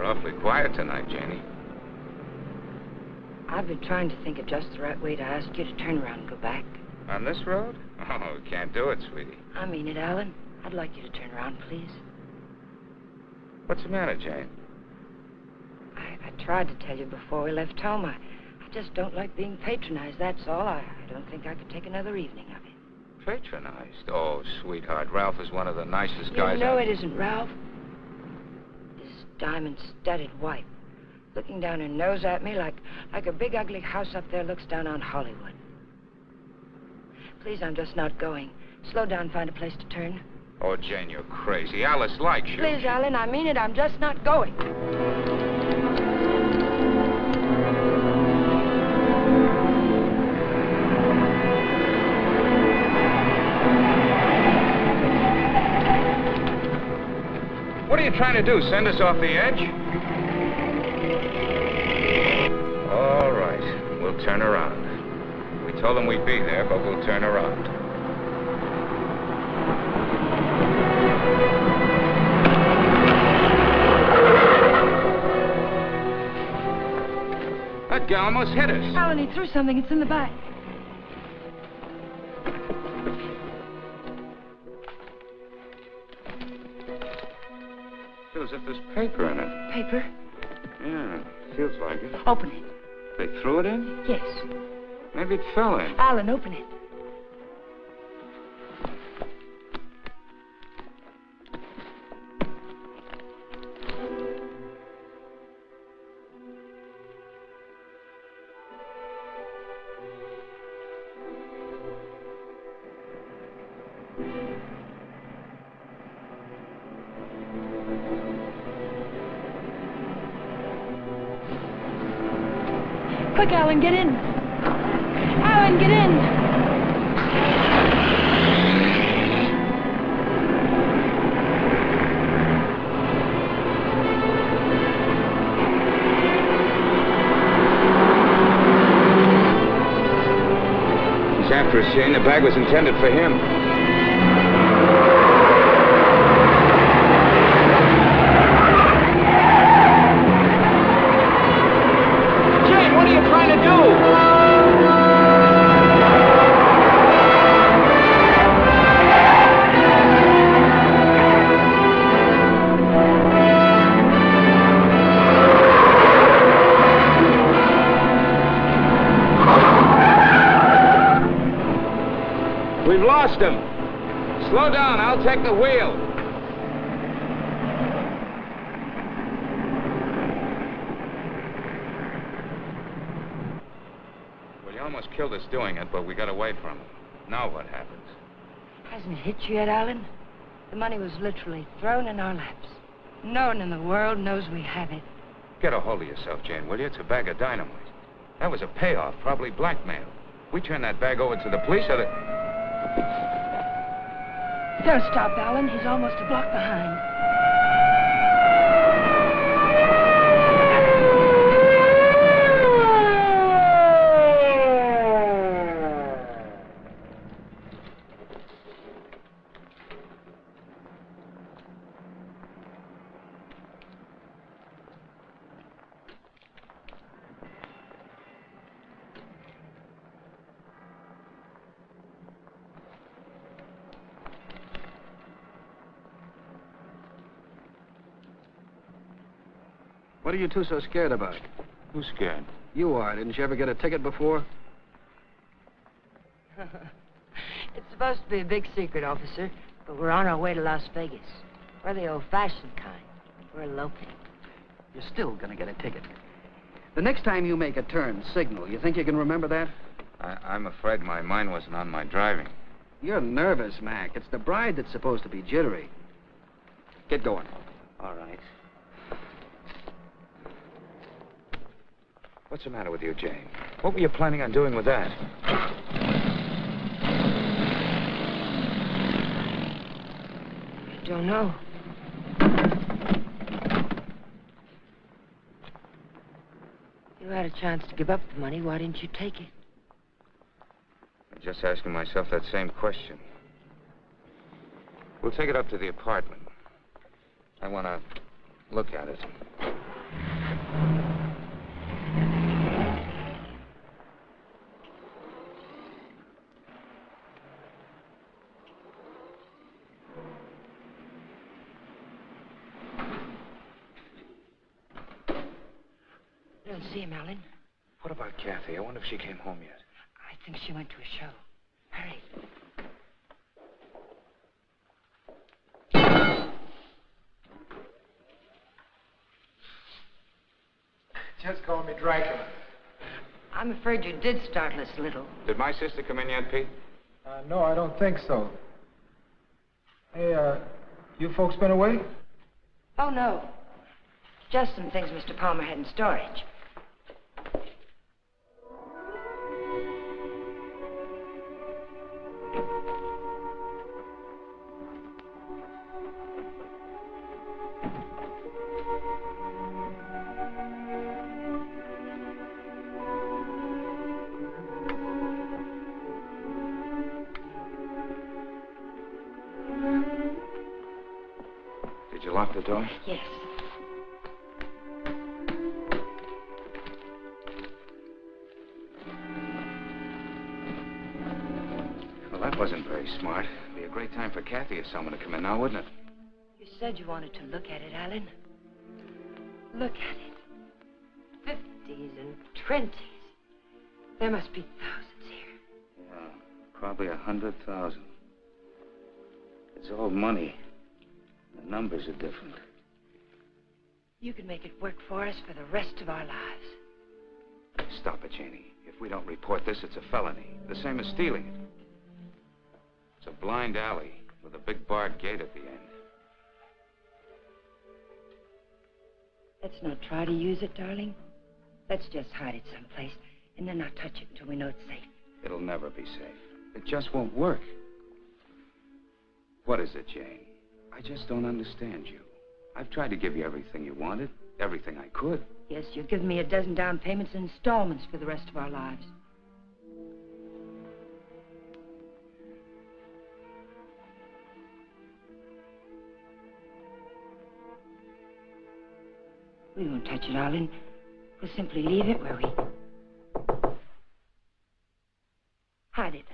awfully quiet tonight, Janie. I've been trying to think of just the right way to ask you to turn around and go back. On this road? Oh, we can't do it, sweetie. I mean it, Alan. I'd like you to turn around, please. What's the matter, Jane? I tried to tell you before we left home. I just don't like being patronized, that's all. I don't think I could take another evening of it. Patronized? Oh, sweetheart, Ralph is one of the nicest guys. You know it isn't Ralph. This diamond-studded wife, looking down her nose at me like a big ugly house up there looks down on Hollywood. Please, I'm just not going. Slow down, find a place to turn. Oh, Jane, you're crazy. Alice likes you. Please, Alan, I mean it. I'm just not going. What are you trying to do, send us off the edge? All right, we'll turn around. We told them we'd be there, but we'll turn around. That guy almost hit us. Alan, he threw something. It's in the back. Feels as if there's paper in it. Paper? Yeah, feels like it. Open it. They threw it in? Yes. Maybe it fell in. Alan, open it. Quick, Alan, get in. Alan, get in. He's after us, Jane. The bag was intended for him. We've lost him. Slow down, I'll take the wheel. Well, you almost killed us doing it, but we got away from him. Now what happens? Hasn't it hit you yet, Alan? The money was literally thrown in our laps. No one in the world knows we have it. Get a hold of yourself, Jane, will you? It's a bag of dynamite. That was a payoff, probably blackmail. We turn that bag over to the police, or the... Don't stop, Alan. He's almost a block behind. What are you two so scared about? Who's scared? You are. Didn't you ever get a ticket before? It's supposed to be a big secret, officer, but we're on our way to Las Vegas. We're the old-fashioned kind. We're eloping. You're still gonna get a ticket. The next time you make a turn, signal. You think you can remember that? I'm afraid my mind wasn't on my driving. You're nervous, Mac. It's the bride that's supposed to be jittery. Get going. All right. What's the matter with you, Jane? What were you planning on doing with that? I don't know. You had a chance to give up the money. Why didn't you take it? I'm just asking myself that same question. We'll take it up to the apartment. I want to look at it. and see him, Alan. What about Kathy? I wonder if she came home yet. I think she went to a show. Hurry. Just call me Dracula. I'm afraid you did startle us a little. Did my sister come in yet, Pete? No, I don't think so. Hey, you folks been away? Oh, no. Just some things Mr. Palmer had in storage. Did you lock the door? Yes. Well, that wasn't very smart. It'd be a great time for Kathy or someone to come in now, wouldn't it? You said you wanted to look at it, Alan. Look at it. 50s and 20s. There must be thousands here. Yeah, probably 100,000. It's all money. The numbers are different. You could make it work for us for the rest of our lives. Stop it, Janie. If we don't report this, it's a felony. The same as stealing it. It's a blind alley with a big barred gate at the end. Let's not try to use it, darling. Let's just hide it someplace and then not touch it until we know it's safe. It'll never be safe. It just won't work. What is it, Jane? I just don't understand you. I've tried to give you everything you wanted, everything I could. Yes, you've given me a dozen down payments in installments for the rest of our lives. We won't touch it, Alan. We'll simply leave it where we... hide it.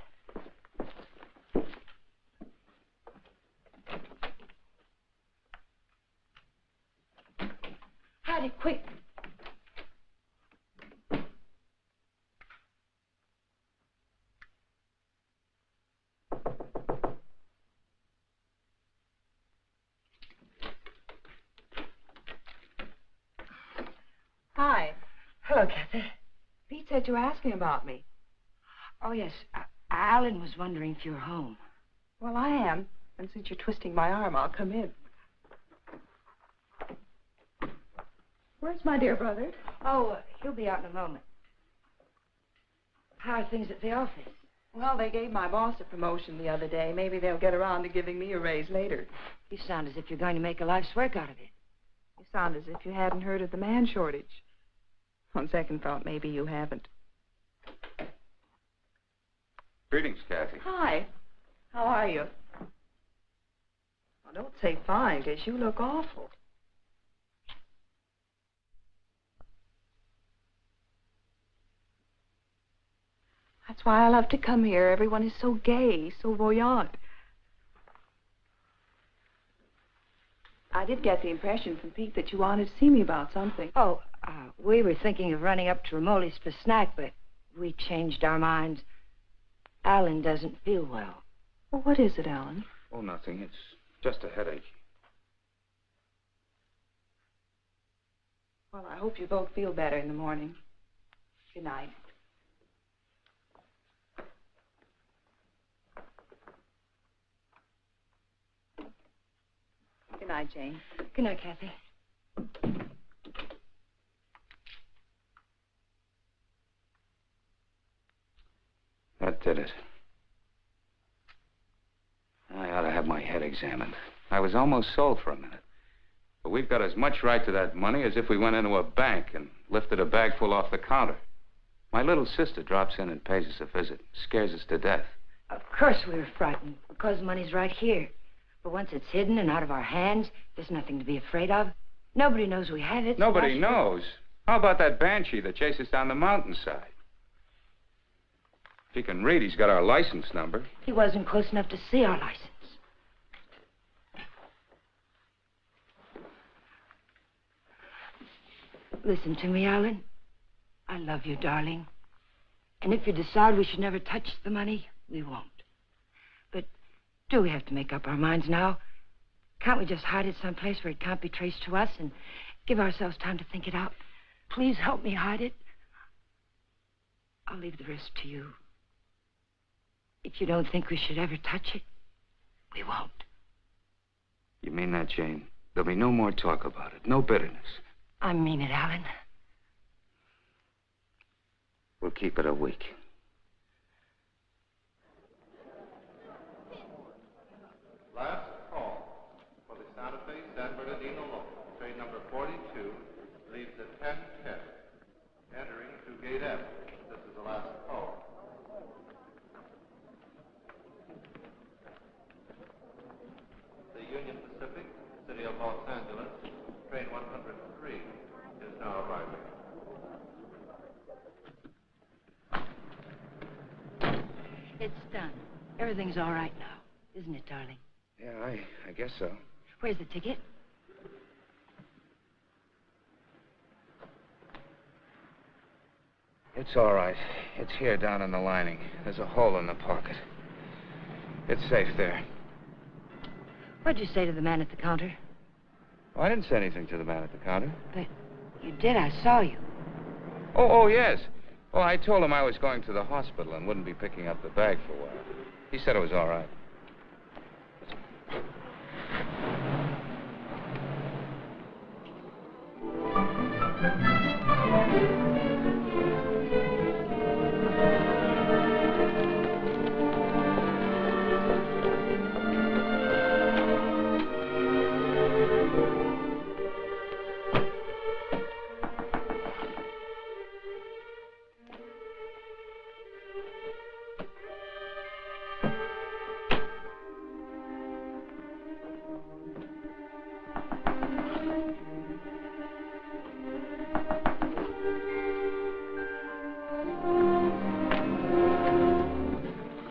Hide it, quick. Hi. Hello, Kathy. Pete said you were asking about me. Oh, yes. Alan was wondering if you were home. Well, I am. And since you're twisting my arm, I'll come in. Where's my dear brother? Oh, he'll be out in a moment. How are things at the office? Well, they gave my boss a promotion the other day. Maybe they'll get around to giving me a raise later. You sound as if you're going to make a life's work out of it. You sound as if you hadn't heard of the man shortage. On second thought, maybe you haven't. Greetings, Kathy. Hi. How are you? Well, don't say fine, because you look awful. That's why I love to come here. Everyone is so gay, so voyant. I did get the impression from Pete that you wanted to see me about something. Oh, we were thinking of running up to Ramoli's for a snack, but we changed our minds. Alan doesn't feel well. Well, what is it, Alan? Oh, nothing. It's just a headache. Well, I hope you both feel better in the morning. Good night. Good night, Jane. Good night, Kathy. That did it. I ought to have my head examined. I was almost sold for a minute. But we've got as much right to that money as if we went into a bank and lifted a bag full off the counter. My little sister drops in and pays us a visit. Scares us to death. Of course we were frightened, because money's right here. But once it's hidden and out of our hands, there's nothing to be afraid of. Nobody knows we have it. Nobody knows. How about that banshee that chased us down the mountainside? If he can read, he's got our license number. He wasn't close enough to see our license. Listen to me, Alan. I love you, darling. And if you decide we should never touch the money, we won't. But do we have to make up our minds now? Can't we just hide it someplace where it can't be traced to us and give ourselves time to think it out? Please help me hide it. I'll leave the rest to you. If you don't think we should ever touch it, we won't. You mean that, Jane? There'll be no more talk about it. No bitterness. I mean it, Alan. We'll keep it a week. Last call for the Santa Fe San Bernardino local. Train number 42 leaves at 10:10, entering through Gate F. This is the last call. The Union Pacific, City of Los Angeles, train 103 is now arriving. It's done. Everything's all right now, isn't it, darling? Yeah, I guess so. Where's the ticket? It's all right. It's here down in the lining. There's a hole in the pocket. It's safe there. What'd you say to the man at the counter? Oh, I didn't say anything to the man at the counter. But you did. I saw you. Oh, yes. Well, I told him I was going to the hospital and wouldn't be picking up the bag for a while. He said it was all right.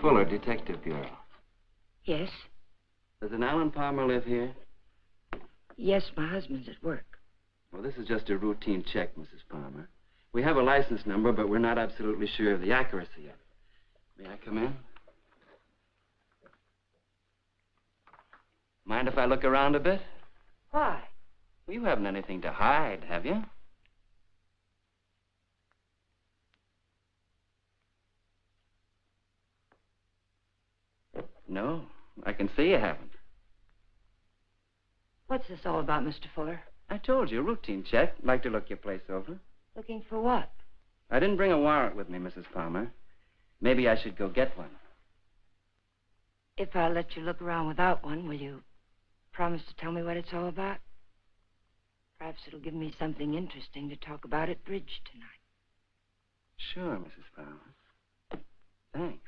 Fuller, Detective Bureau. Yes? Does an Alan Palmer live here? Yes, my husband's at work. Well, this is just a routine check, Mrs. Palmer. We have a license number, but we're not absolutely sure of the accuracy of it. May I come in? Mind if I look around a bit? Why? Well, you haven't anything to hide, have you? No, I can see you haven't. What's this all about, Mr. Fuller? I told you, routine check. Like to look your place over. Looking for what? I didn't bring a warrant with me, Mrs. Palmer. Maybe I should go get one. If I let you look around without one, will you promise to tell me what it's all about? Perhaps it'll give me something interesting to talk about at bridge tonight. Sure, Mrs. Palmer. Thanks.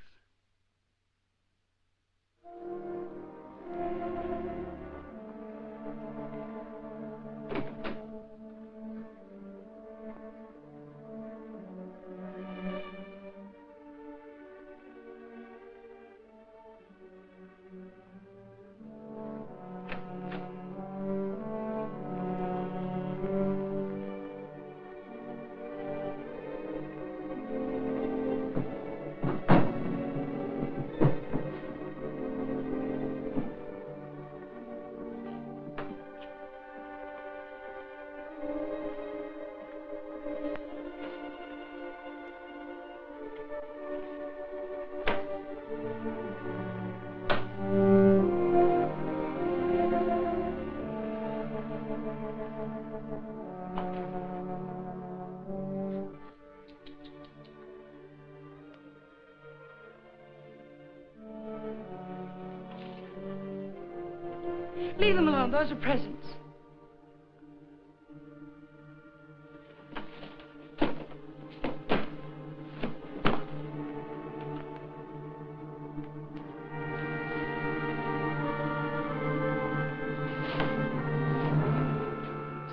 Leave them alone. Those are presents.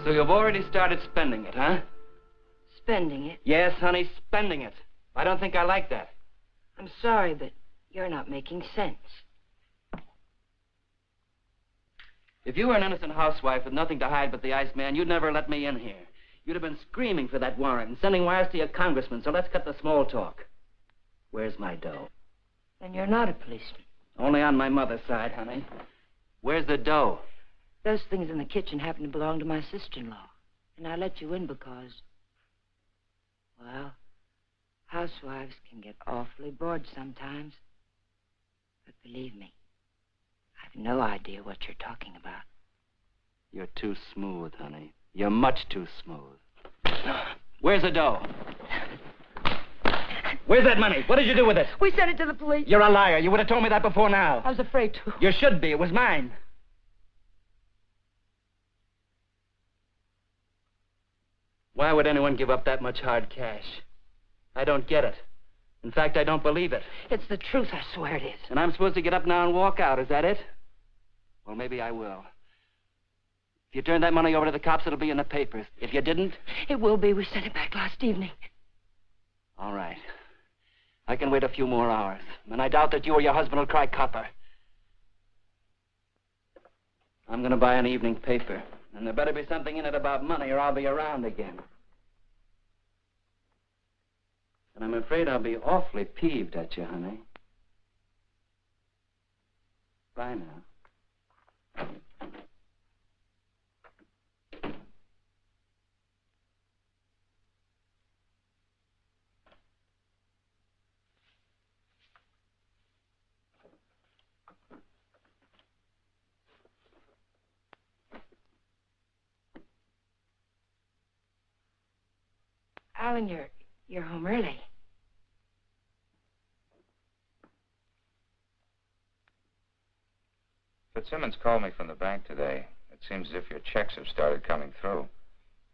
So you've already started spending it, huh? Spending it? Yes, honey, spending it. I don't think I like that. I'm sorry, but you're not making sense. If you were an innocent housewife with nothing to hide but the Iceman, you'd never let me in here. You'd have been screaming for that warrant and sending wires to your congressman, so let's cut the small talk. Where's my dough? Then you're not a policeman. Only on my mother's side, honey. Where's the dough? Those things in the kitchen happen to belong to my sister-in-law. And I let you in because, well, housewives can get awfully bored sometimes. But believe me, I've no idea what you're talking about. You're too smooth, honey. You're much too smooth. Where's the dough? Where's that money? What did you do with it? We sent it to the police. You're a liar. You would have told me that before now. I was afraid to. You should be. It was mine. Why would anyone give up that much hard cash? I don't get it. In fact, I don't believe it. It's the truth, I swear it is. And I'm supposed to get up now and walk out, is that it? Well, maybe I will. If you turn that money over to the cops, it'll be in the papers. If you didn't... It will be. We sent it back last evening. All right. I can wait a few more hours. And I doubt that you or your husband will cry copper. I'm going to buy an evening paper. And there better be something in it about money or I'll be around again. And I'm afraid I'll be awfully peeved at you, honey. Bye now. Alan, you're home early. Fitzsimmons called me from the bank today. It seems as if your checks have started coming through.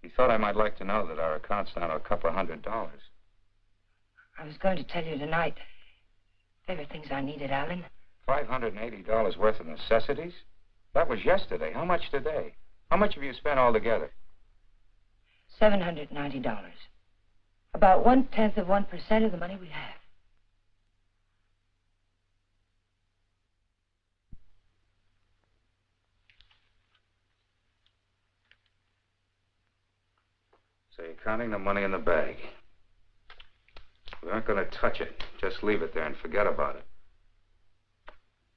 He thought I might like to know that our account's down to a couple $100. I was going to tell you tonight. There were things I needed, Alan. $580 worth of necessities? That was yesterday. How much today? How much have you spent altogether? $790. About 1/10 of 1% of the money we have. So you're counting the money in the bag. We aren't going to touch it. Just leave it there and forget about it.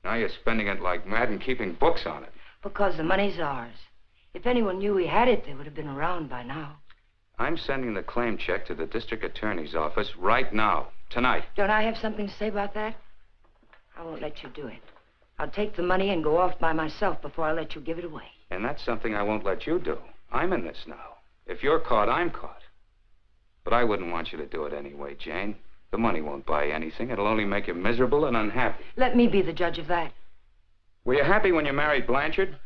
Now you're spending it like mad and keeping books on it. Because the money's ours. If anyone knew we had it, they would have been around by now. I'm sending the claim check to the district attorney's office right now, tonight. Don't I have something to say about that? I won't let you do it. I'll take the money and go off by myself before I let you give it away. And that's something I won't let you do. I'm in this now. If you're caught, I'm caught. But I wouldn't want you to do it anyway, Jane. The money won't buy anything. It'll only make you miserable and unhappy. Let me be the judge of that. Were you happy when you married Blanchard?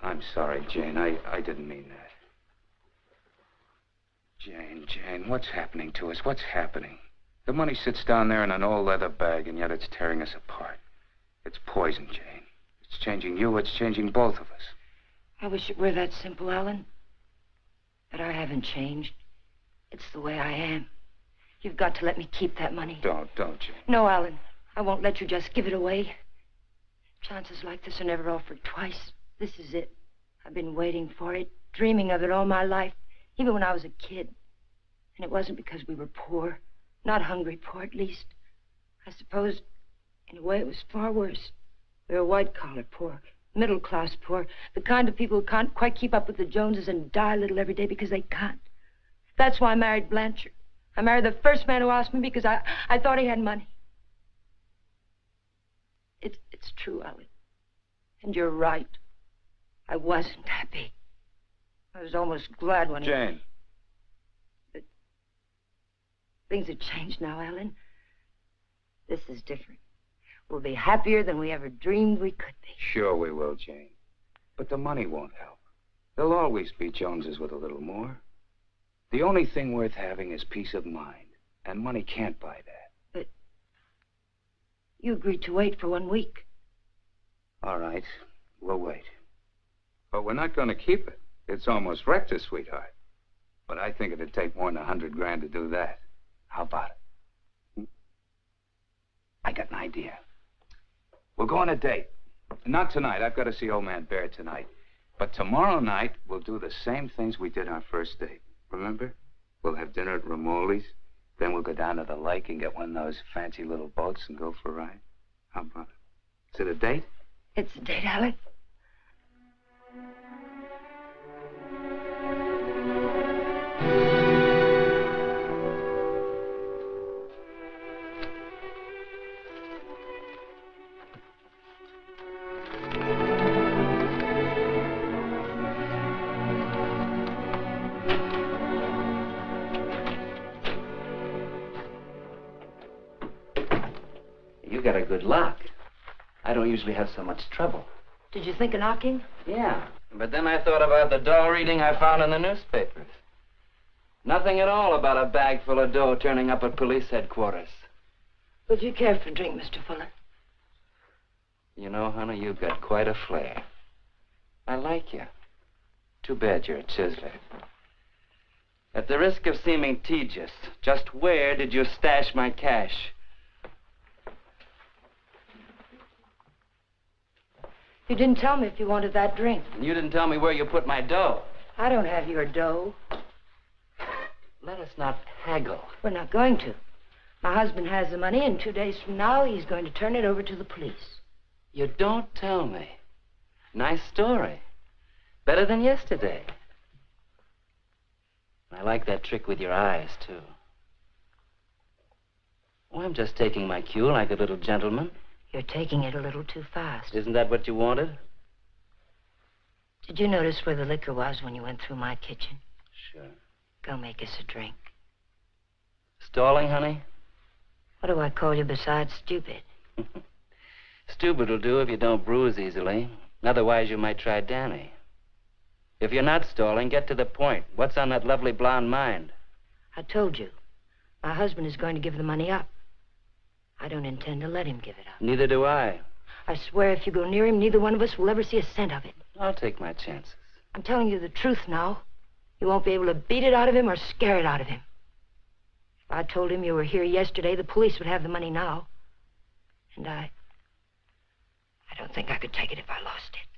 I'm sorry, Jane. I didn't mean that. Jane, what's happening to us? What's happening? The money sits down there in an old leather bag, and yet it's tearing us apart. It's poison, Jane. It's changing you. It's changing both of us. I wish it were that simple, Alan. But I haven't changed. It's the way I am. You've got to let me keep that money. Don't, Jane. No, Alan. I won't let you just give it away. Chances like this are never offered twice. This is it. I've been waiting for it, dreaming of it all my life, even when I was a kid. And it wasn't because we were poor. Not hungry poor, at least. I suppose, in a way, it was far worse. We were white-collar poor, middle-class poor, the kind of people who can't quite keep up with the Joneses and die a little every day because they can't. That's why I married Blanchard. I married the first man who asked me because I thought he had money. It's true, Alan. And you're right. I wasn't happy. I was almost glad when Jane. But things have changed now, Alan. This is different. We'll be happier than we ever dreamed we could be. Sure we will, Jane. But the money won't help. There'll always be Joneses with a little more. The only thing worth having is peace of mind. And money can't buy that. But you agreed to wait for 1 week. All right. We'll wait. But we're not going to keep it. It's almost wrecked us, sweetheart. But I think it'd take more than $100 grand to do that. How about it? I got an idea. We'll go on a date. Not tonight. I've got to see old man Bear tonight. But tomorrow night, we'll do the same things we did our first date. Remember? We'll have dinner at Ramoli's. Then we'll go down to the lake and get one of those fancy little boats and go for a ride. How about it? Is it a date? It's a date, Alec. You got a good lock. I don't usually have so much trouble. Did you think of knocking? Yeah, but then I thought about the dull reading I found in the newspapers. Nothing at all about a bag full of dough turning up at police headquarters. Would you care for a drink, Mr. Fuller? You know, honey, you've got quite a flair. I like you. Too bad you're a chiseler. At the risk of seeming tedious, just where did you stash my cash? You didn't tell me if you wanted that drink. And you didn't tell me where you put my dough. I don't have your dough. Let us not haggle. We're not going to. My husband has the money, and 2 days from now, he's going to turn it over to the police. You don't tell me. Nice story. Better than yesterday. I like that trick with your eyes, too. Oh, I'm just taking my cue like a little gentleman. You're taking it a little too fast. Isn't that what you wanted? Did you notice where the liquor was when you went through my kitchen? Sure. Go make us a drink. Stalling, honey? What do I call you besides stupid? Stupid will do if you don't bruise easily. Otherwise, you might try Danny. If you're not stalling, get to the point. What's on that lovely blonde mind? I told you. My husband is going to give the money up. I don't intend to let him give it up. Neither do I. I swear if you go near him, neither one of us will ever see a cent of it. I'll take my chances. I'm telling you the truth now. You won't be able to beat it out of him or scare it out of him. If I told him you were here yesterday, the police would have the money now. And I don't think I could take it if I lost it.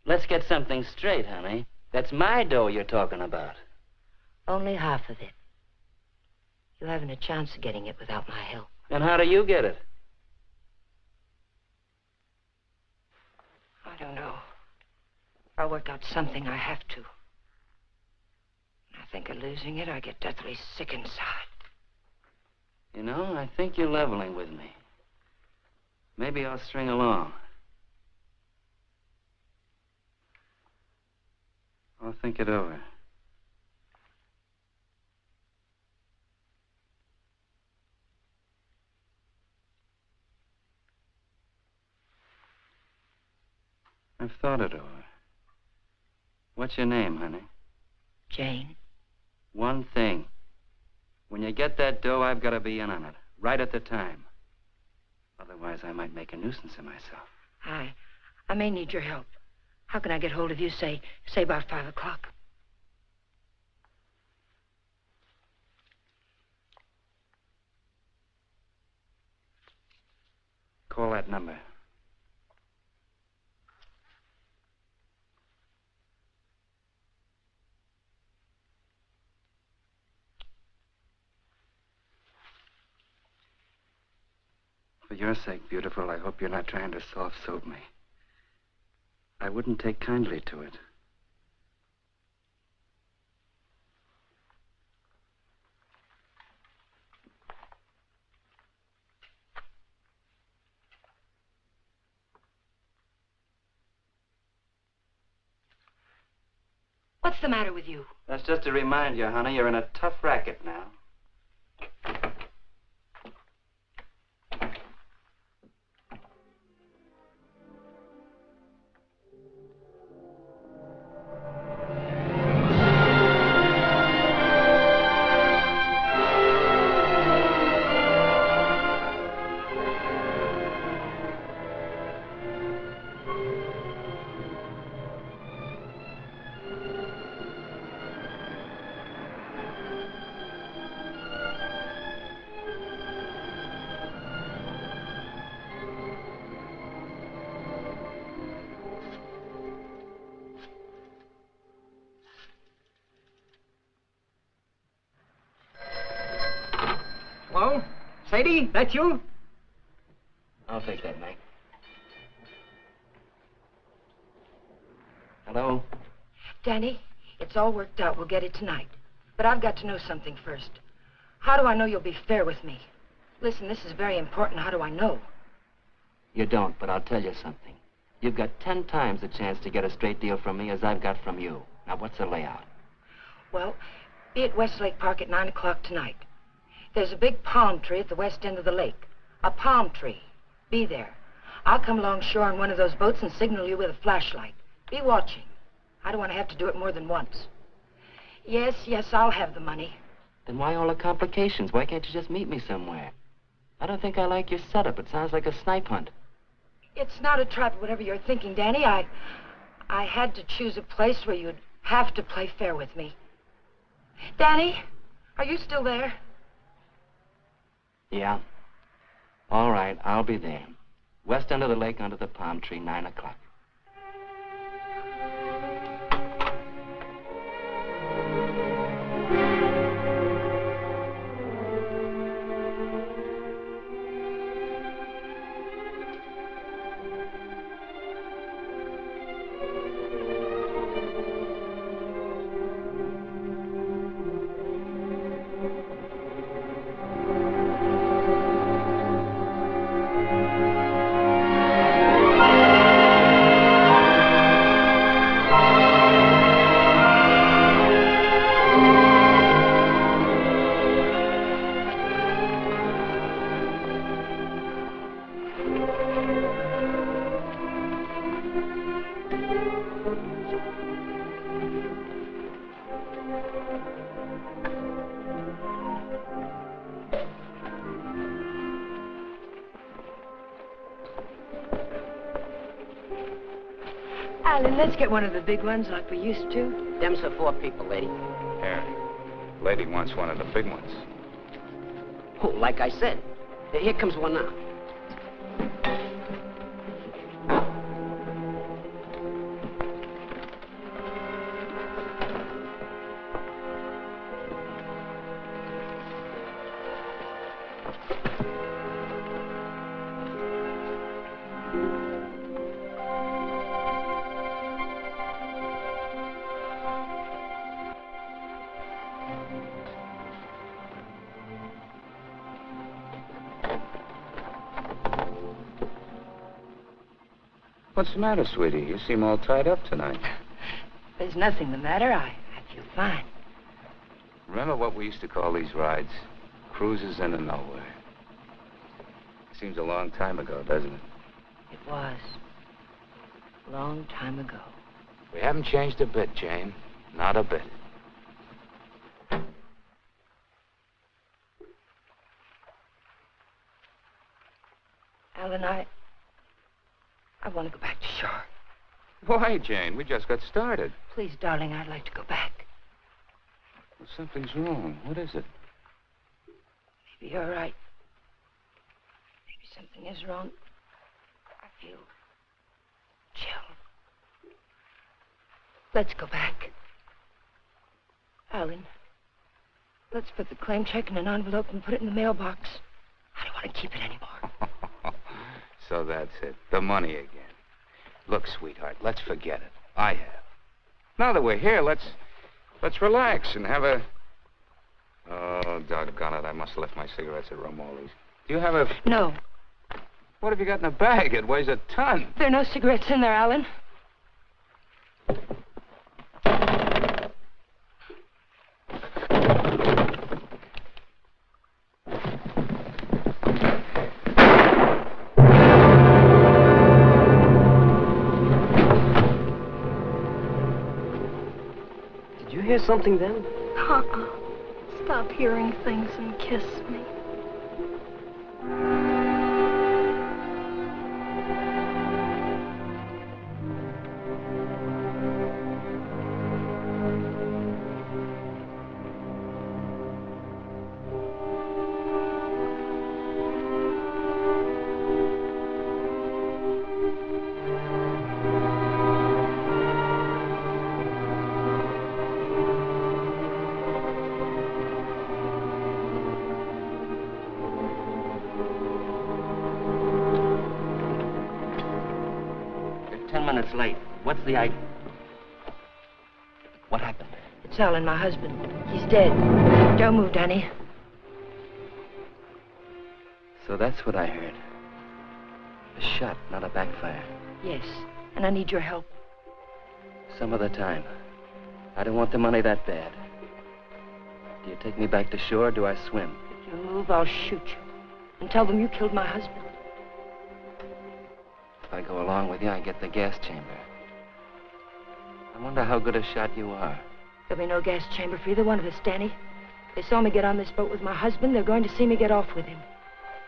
Let's get something straight, honey. That's my dough you're talking about. Only half of it. You haven't a chance of getting it without my help. And how do you get it? I don't know. I'll work out something. I have to. When I think of losing it, I get deathly sick inside. You know, I think you're leveling with me. Maybe I'll string along. I'll think it over. I've thought it over. What's your name, honey? Jane? One thing. When you get that dough, I've got to be in on it. Right at the time. Otherwise, I might make a nuisance of myself. I may need your help. How can I get hold of you, say about 5 o'clock? Call that number. For your sake, beautiful, I hope you're not trying to soft-soap me. I wouldn't take kindly to it. What's the matter with you? That's just to remind you, honey, you're in a tough racket now. Hello? Sadie, that you? I'll take that, Mac. Hello? Danny, it's all worked out. We'll get it tonight. But I've got to know something first. How do I know you'll be fair with me? Listen, this is very important. How do I know? You don't, but I'll tell you something. You've got 10 times the chance to get a straight deal from me as I've got from you. Now, what's the layout? Well, be at Westlake Park at 9 o'clock tonight. There's a big palm tree at the west end of the lake. A palm tree. Be there. I'll come along shore on one of those boats and signal you with a flashlight. Be watching. I don't want to have to do it more than once. Yes, I'll have the money. Then why all the complications? Why can't you just meet me somewhere? I don't think I like your setup. It sounds like a snipe hunt. It's not a trap, whatever you're thinking, Danny. I had to choose a place where you'd have to play fair with me. Danny, are you still there? Yeah. All right, I'll be there. West end of the lake under the palm tree, 9 o'clock. Alan, let's get one of the big ones like we used to. Them's for 4 people, lady. Here. Lady wants one of the big ones. Oh, like I said. Here comes one now. What's the matter, sweetie? You seem all tied up tonight. There's nothing the matter. I feel fine. Remember what we used to call these rides? Cruises into nowhere. Seems a long time ago, doesn't it? It was. A long time ago. We haven't changed a bit, Jane. Not a bit. Alan, I want to go back to shore. Why, Jane? We just got started. Please, darling, I'd like to go back. Well, something's wrong. What is it? Maybe you're right. Maybe something is wrong. I feel chill. Let's go back. Alan, let's put the claim check in an envelope and put it in the mailbox. I don't want to keep it anymore. So that's it. The money again. Look, sweetheart, let's forget it. I have. Now that we're here, let's relax and have a... Oh, doggone it. I must have left my cigarettes at Romoli's. Do you have a... No. What have you got in the bag? It weighs a ton. There are no cigarettes in there, Alan. Did you hear something then? Stop hearing things and kiss me. minutes late. What's the idea? What happened? It's Alan, my husband. He's dead. Don't move, Danny. So that's what I heard. A shot, not a backfire. Yes, and I need your help. Some other time. I don't want the money that bad. Do you take me back to shore or do I swim? If you move, I'll shoot you. And tell them you killed my husband. If I go along with you, I get the gas chamber. I wonder how good a shot you are. There'll be no gas chamber for either one of us, Danny. They saw me get on this boat with my husband. They're going to see me get off with him.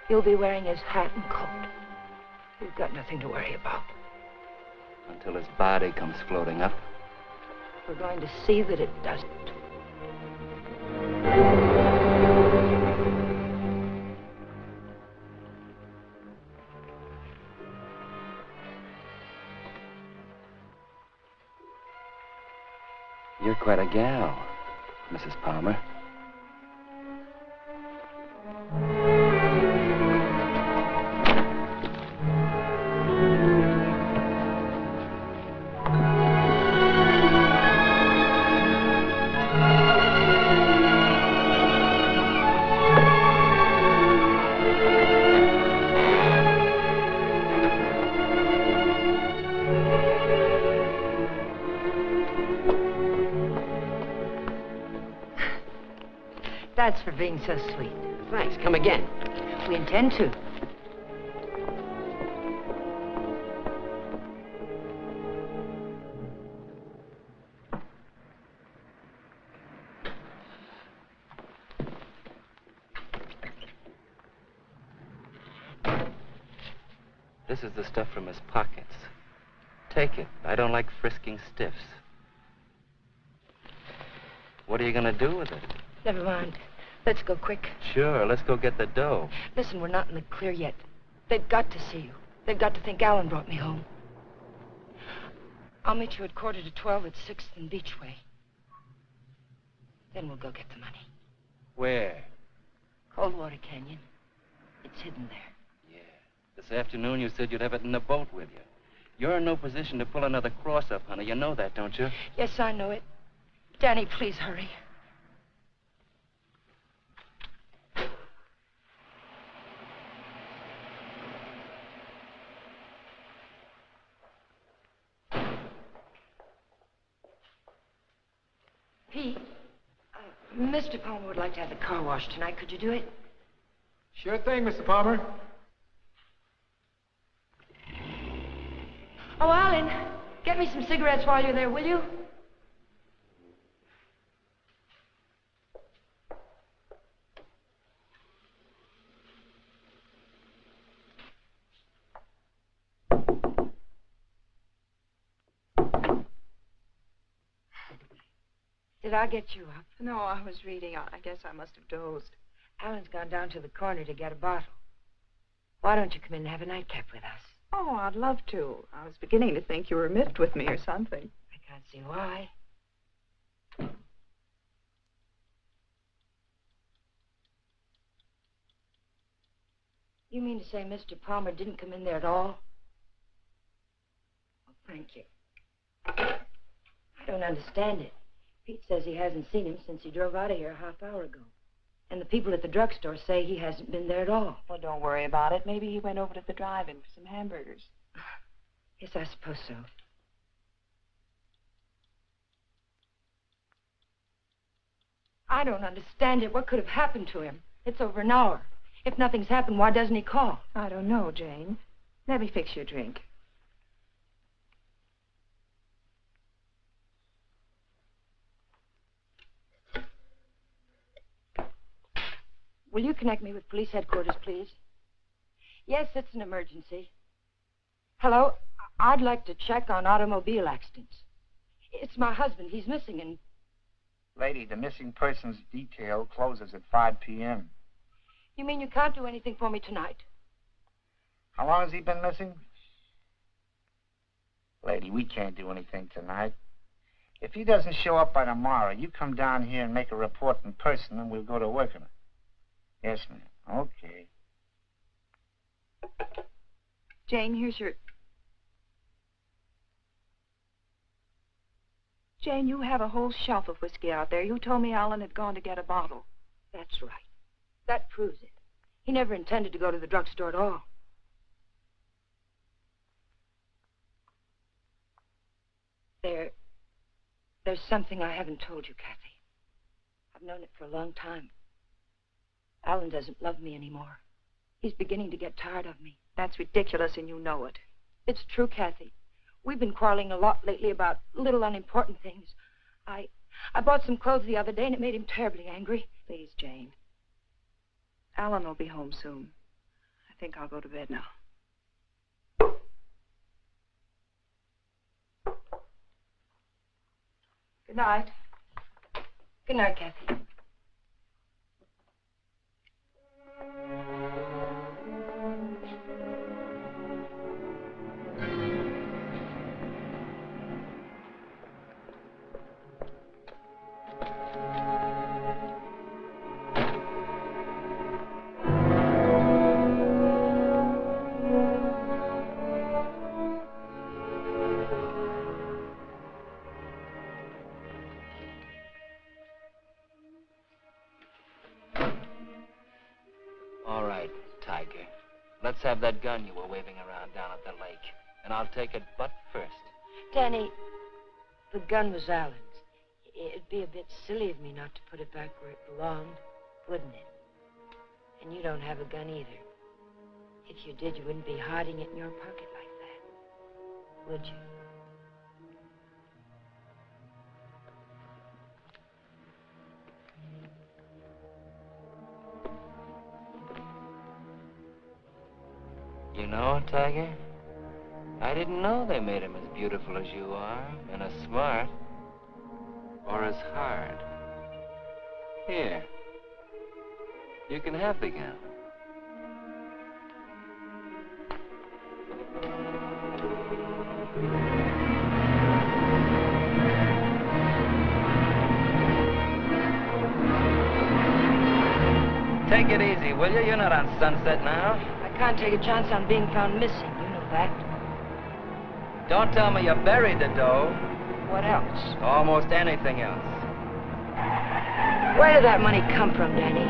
He'll be wearing his hat and coat. We've got nothing to worry about. Until his body comes floating up. We're going to see that it doesn't. You're quite a gal, Mrs. Palmer. That's for being so sweet. Thanks. Come again. We intend to. This is the stuff from his pockets. Take it. I don't like frisking stiffs. What are you going to do with it? Never mind. Let's go quick. Sure, let's go get the dough. Listen, we're not in the clear yet. They've got to see you. They've got to think Alan brought me home. I'll meet you at 11:45 at 6th and Beachway. Then we'll go get the money. Where? Coldwater Canyon. It's hidden there. Yeah. This afternoon you said you'd have it in the boat with you. You're in no position to pull another cross-up, honey. You know that, don't you? Yes, I know it. Danny, please hurry. Pete, Mr. Palmer would like to have the car washed tonight. Could you do it? Sure thing, Mr. Palmer. Oh, Alan, get me some cigarettes while you're there, will you? Did I get you up? No, I was reading. I guess I must have dozed. Alan's gone down to the corner to get a bottle. Why don't you come in and have a nightcap with us? Oh, I'd love to. I was beginning to think you were miffed with me or something. I can't see why. You mean to say Mr. Palmer didn't come in there at all? Oh, thank you. I don't understand it. Pete says he hasn't seen him since he drove out of here a half hour ago. And the people at the drugstore say he hasn't been there at all. Well, don't worry about it. Maybe he went over to the drive-in for some hamburgers. Yes, I suppose so. I don't understand it. What could have happened to him? It's over an hour. If nothing's happened, why doesn't he call? I don't know, Jane. Let me fix your drink. Will you connect me with police headquarters, please? Yes, it's an emergency. Hello? I'd like to check on automobile accidents. It's my husband. He's missing and... Lady, the missing persons detail closes at 5 p.m. You mean you can't do anything for me tonight? How long has he been missing? Lady, we can't do anything tonight. If he doesn't show up by tomorrow, you come down here and make a report in person, and we'll go to work on it. Yes, ma'am. Okay. Jane, here's your... Jane, you have a whole shelf of whiskey out there. You told me Alan had gone to get a bottle. That's right. That proves it. He never intended to go to the drugstore at all. There's something I haven't told you, Kathy. I've known it for a long time. Alan doesn't love me anymore. He's beginning to get tired of me. That's ridiculous, and you know it. It's true, Kathy. We've been quarreling a lot lately about little unimportant things. I bought some clothes the other day, and it made him terribly angry. Please, Jane. Alan will be home soon. I think I'll go to bed now. Good night. Good night, Kathy. Let's have that gun you were waving around down at the lake. And I'll take it butt first. Danny, the gun was Alan's. It'd be a bit silly of me not to put it back where it belonged, wouldn't it? And you don't have a gun either. If you did, you wouldn't be hiding it in your pocket like that, would you? You know, Tiger, I didn't know they made him as beautiful as you are, and as smart, or as hard. Here, you can have the gun. Take it easy, will you? You're not on Sunset now. I can't take a chance on being found missing. You know that. Don't tell me you buried the dough. What else? Almost anything else. Where did that money come from, Danny?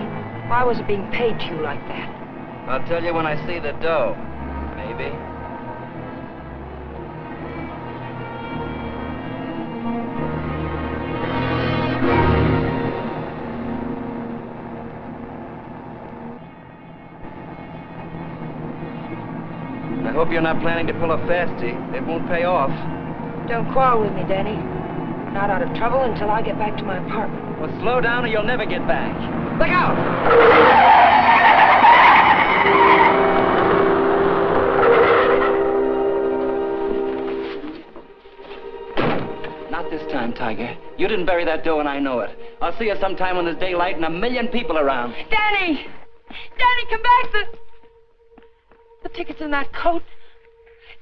Why was it being paid to you like that? I'll tell you when I see the dough. Maybe. I hope you're not planning to pull a fastie. It won't pay off. Don't quarrel with me, Danny. I'm not out of trouble until I get back to my apartment. Well, slow down or you'll never get back. Look out! Not this time, Tiger. You didn't bury that dough and I know it. I'll see you sometime when there's daylight and a million people around. Danny! Danny, come back! The ticket's in that coat.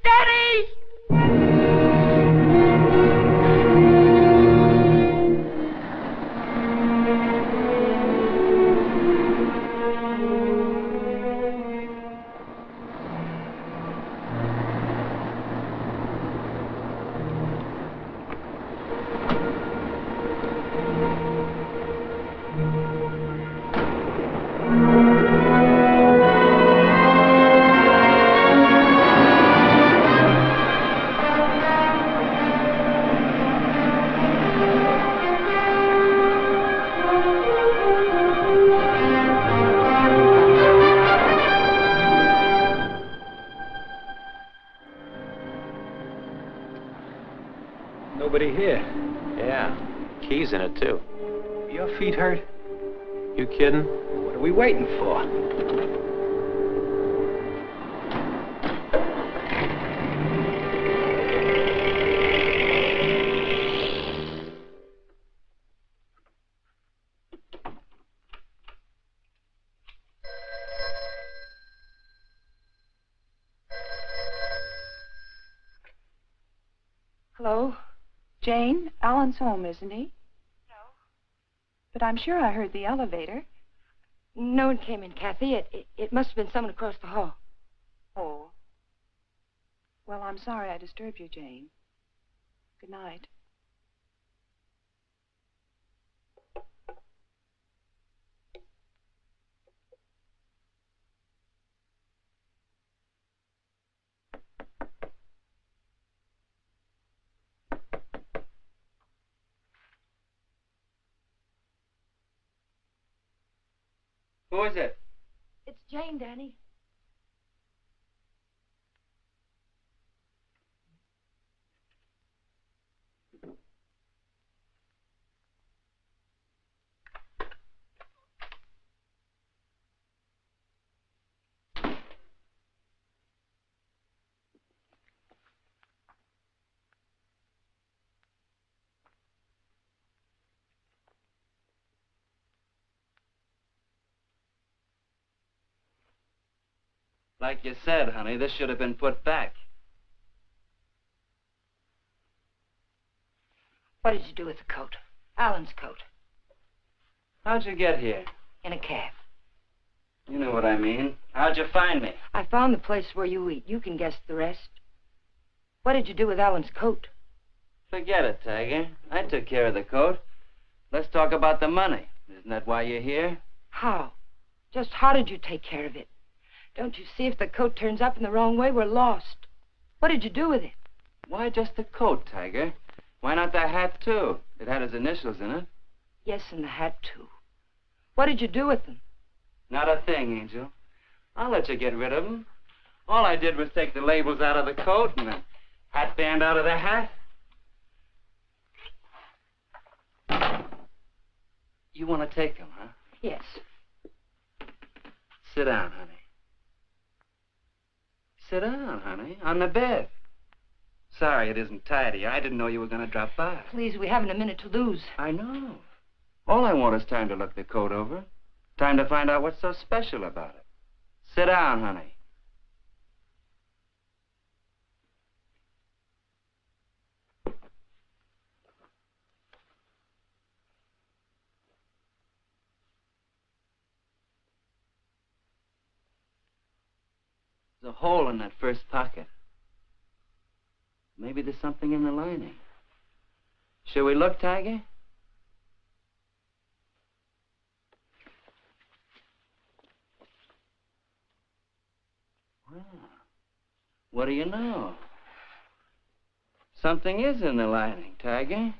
Danny! Nobody here. Yeah, keys in it, too. Your feet hurt? You kidding? What are we waiting for? Hello? Jane, Alan's home, isn't he? No. But I'm sure I heard the elevator. No one came in, Kathy. It must have been someone across the hall. Oh. Well, I'm sorry I disturbed you, Jane. Good night. Who is it? It's Jane, Danny. Like you said, honey, this should have been put back. What did you do with the coat? Alan's coat. How'd you get here? In a cab. You know what I mean. How'd you find me? I found the place where you eat. You can guess the rest. What did you do with Alan's coat? Forget it, Tiger. I took care of the coat. Let's talk about the money. Isn't that why you're here? How? Just how did you take care of it? Don't you see if the coat turns up in the wrong way, we're lost. What did you do with it? Why just the coat, Tiger? Why not the hat, too? It had his initials in it. Yes, and the hat, too. What did you do with them? Not a thing, Angel. I'll let you get rid of them. All I did was take the labels out of the coat and the hat band out of the hat. You want to take them, huh? Yes. Sit down, honey. Sit down, honey, on the bed. Sorry it isn't tidy. I didn't know you were going to drop by. Please, we haven't a minute to lose. I know. All I want is time to look the coat over. Time to find out what's so special about it. Sit down, honey. There's a hole in that first pocket. Maybe there's something in the lining. Shall we look, Tiger? Well, what do you know? Something is in the lining, Tiger.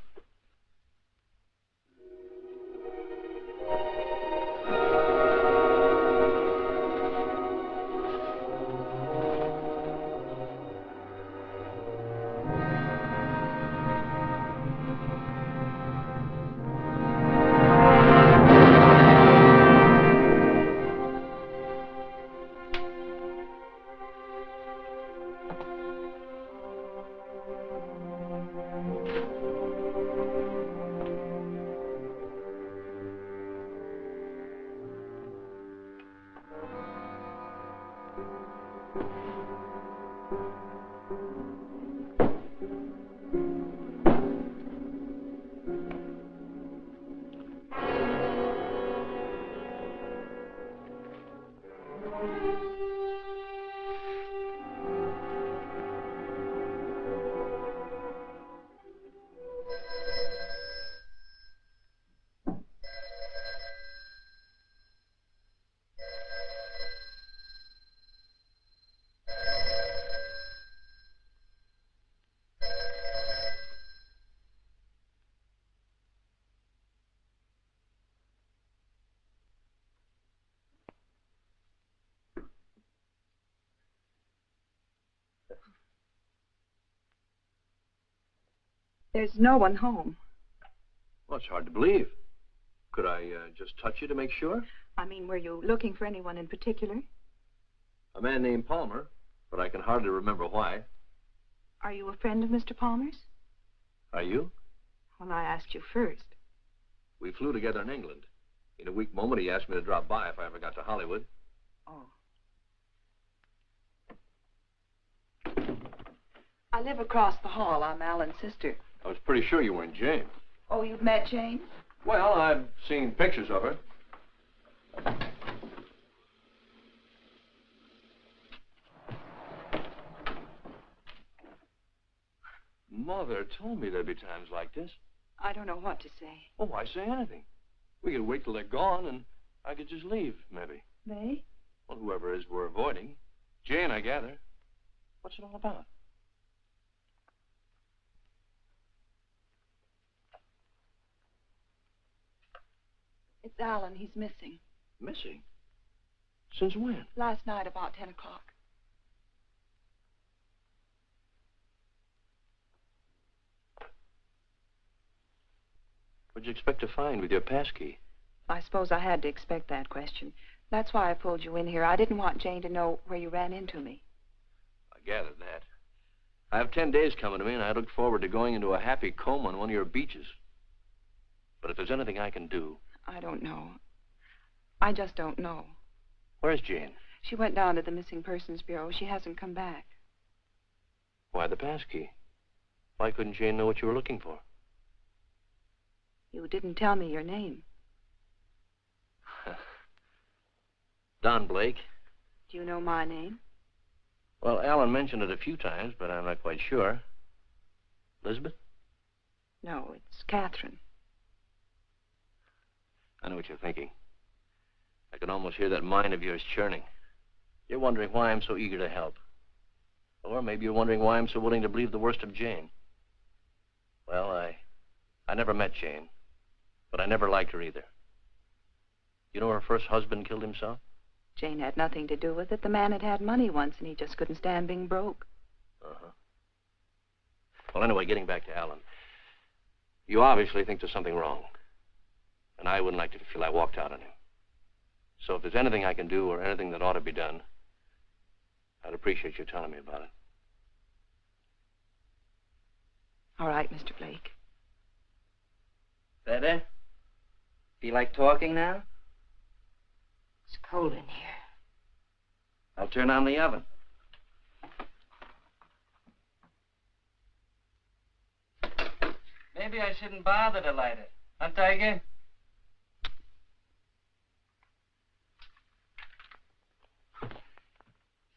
There's no one home. Well, it's hard to believe. Could I just touch you to make sure? I mean, were you looking for anyone in particular? A man named Palmer, but I can hardly remember why. Are you a friend of Mr. Palmer's? Are you? Well, I asked you first. We flew together in England. In a weak moment, he asked me to drop by if I ever got to Hollywood. Oh. I live across the hall. I'm Alan's sister. I was pretty sure you weren't Jane. Oh, you've met Jane? Well, I've seen pictures of her. Mother told me there'd be times like this. I don't know what to say. Oh, why say anything? We could wait till they're gone, and I could just leave, maybe. They? Well, whoever it is we're avoiding. Jane, I gather. What's it all about? It's Alan. He's missing. Missing? Since when? Last night about 10 o'clock. What'd you expect to find with your passkey? I suppose I had to expect that question. That's why I pulled you in here. I didn't want Jane to know where you ran into me. I gathered that. I have 10 days coming to me, and I look forward to going into a happy coma on one of your beaches. But if there's anything I can do... I don't know. I just don't know. Where's Jane? She went down to the Missing Persons Bureau. She hasn't come back. Why the passkey? Why couldn't Jane know what you were looking for? You didn't tell me your name. Don Blake. Do you know my name? Well, Alan mentioned it a few times, but I'm not quite sure. Elizabeth? No, it's Catherine. I know what you're thinking. I can almost hear that mind of yours churning. You're wondering why I'm so eager to help. Or maybe you're wondering why I'm so willing to believe the worst of Jane. Well, I never met Jane, but I never liked her either. You know her first husband killed himself? Jane had nothing to do with it. The man had money once, and he just couldn't stand being broke. Uh-huh. Well, anyway, getting back to Alan. You obviously think there's something wrong. And I wouldn't like you to feel I walked out on him. So if there's anything I can do or anything that ought to be done, I'd appreciate you telling me about it. All right, Mr. Blake. Better? Feel like talking now? It's cold in here. I'll turn on the oven. Maybe I shouldn't bother to light it. Huh, Tiger?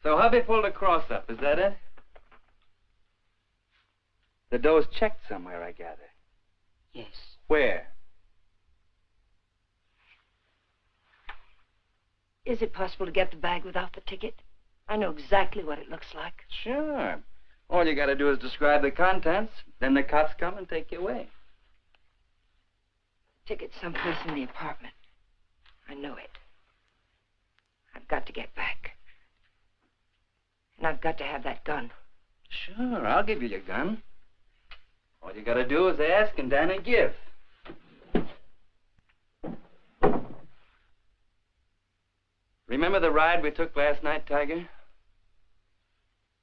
So hubby pulled a cross up, is that it? The dough's checked somewhere, I gather. Yes. Where? Is it possible to get the bag without the ticket? I know exactly what it looks like. Sure. All you gotta do is describe the contents, then the cops come and take you away. Ticket's someplace in the apartment. I know it. I've got to get back. And I've got to have that gun. Sure, I'll give you your gun. All you gotta do is ask and Danny give. Remember the ride we took last night, Tiger?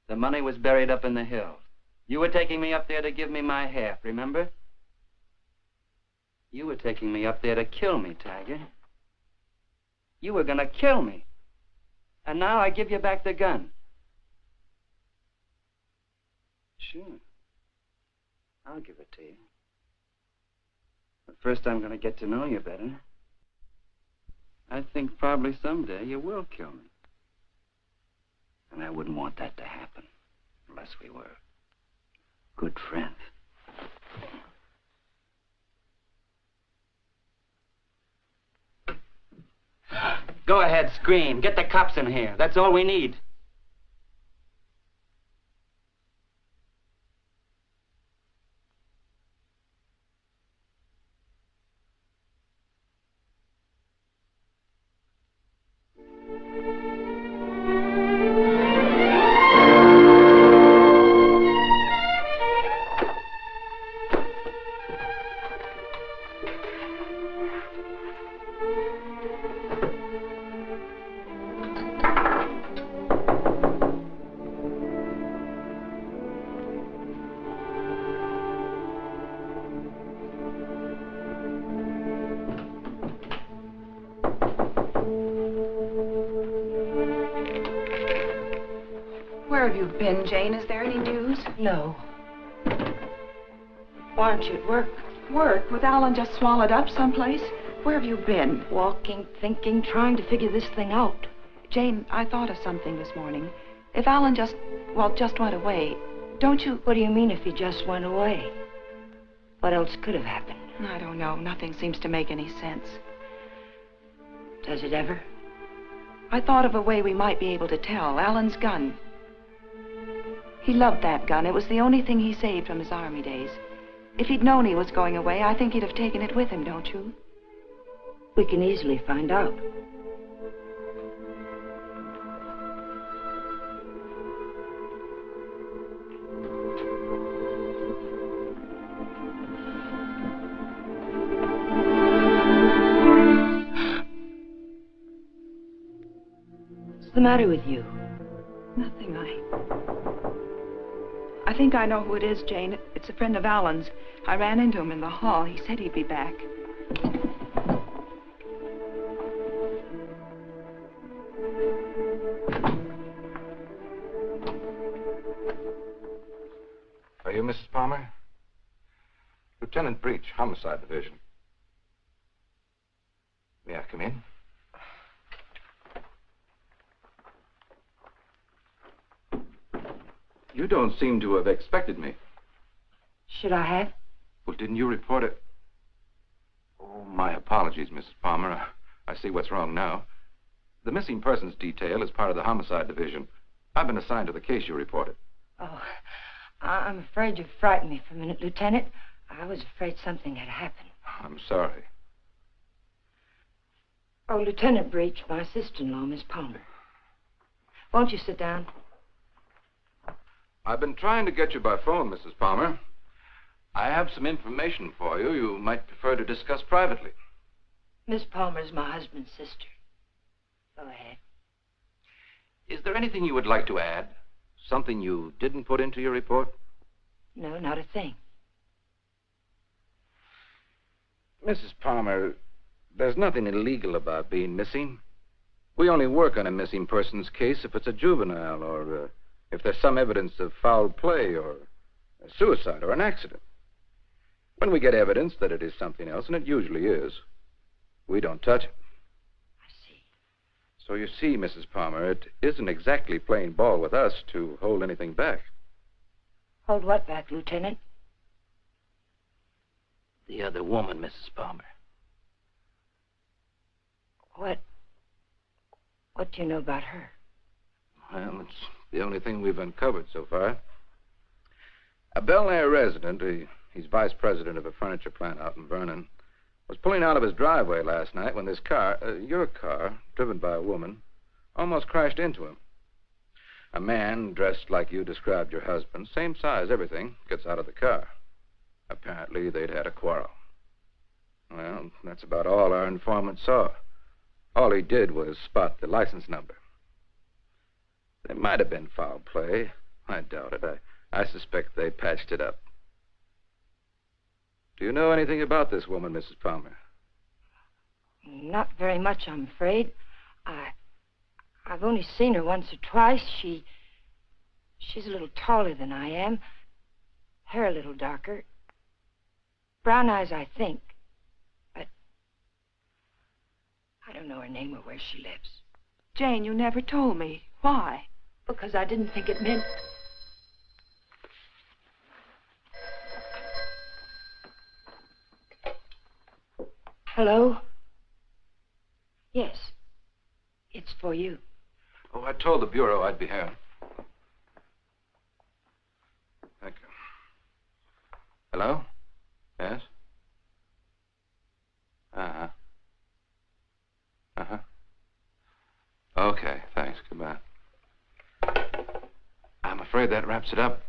The money was buried up in the hill. You were taking me up there to give me my half, remember? You were taking me up there to kill me, Tiger. You were gonna kill me. And now I give you back the gun. Sure. I'll give it to you. But first I'm gonna get to know you better. I think probably someday you will kill me. And I wouldn't want that to happen unless we were good friends. Go ahead, scream. Get the cops in here. That's all we need. Where have you been, Jane? Is there any news? No. Why aren't you at work? Work? With Alan just swallowed up someplace? Where have you been? Walking, thinking, trying to figure this thing out. Jane, I thought of something this morning. If Alan just went away, don't you... What do you mean if he just went away? What else could have happened? I don't know. Nothing seems to make any sense. Does it ever? I thought of a way we might be able to tell. Alan's gun. He loved that gun. It was the only thing he saved from his army days. If he'd known he was going away, I think he'd have taken it with him, don't you? We can easily find out. the matter with you? Nothing. I think I know who it is, Jane. It's a friend of Alan's. I ran into him in the hall. He said he'd be back. Are you Mrs. Palmer? Lieutenant Breach, Homicide Division. May I come in? You don't seem to have expected me. Should I have? Well, didn't you report it? Oh, my apologies, Mrs. Palmer. I see what's wrong now. The missing persons detail is part of the Homicide Division. I've been assigned to the case you reported. Oh, I'm afraid you frightened me for a minute, Lieutenant. I was afraid something had happened. I'm sorry. Oh, Lieutenant Breach, my sister-in-law, Miss Palmer. Won't you sit down? I've been trying to get you by phone, Mrs. Palmer. I have some information for you you might prefer to discuss privately. Miss Palmer's my husband's sister. Go ahead. Is there anything you would like to add? Something you didn't put into your report? No, not a thing. Mrs. Palmer, there's nothing illegal about being missing. We only work on a missing person's case if it's a juvenile or if there's some evidence of foul play or a suicide or an accident. When we get evidence that it is something else, and it usually is, we don't touch it. I see. So you see, Mrs. Palmer, it isn't exactly playing ball with us to hold anything back. Hold what back, Lieutenant? The other woman, Mrs. Palmer. What do you know about her? Well, it's the only thing we've uncovered so far. A Bel Air resident, he's vice president of a furniture plant out in Vernon, was pulling out of his driveway last night when this car, your car, driven by a woman, almost crashed into him. A man dressed like you described your husband, same size, everything, gets out of the car. Apparently, they'd had a quarrel. Well, that's about all our informant saw. All he did was spot the license number. There might have been foul play. I doubt it. I suspect they patched it up. Do you know anything about this woman, Mrs. Palmer? Not very much, I'm afraid. I've only seen her once or twice. She's a little taller than I am. Hair a little darker. Brown eyes, I think. But I don't know her name or where she lives. Jane, you never told me. Why? Because I didn't think it meant... Hello? Yes. It's for you. Oh, I told the Bureau I'd be here. Thank you. Hello? Yes? Uh-huh. Uh-huh. Okay, thanks. Goodbye. I'm afraid that wraps it up.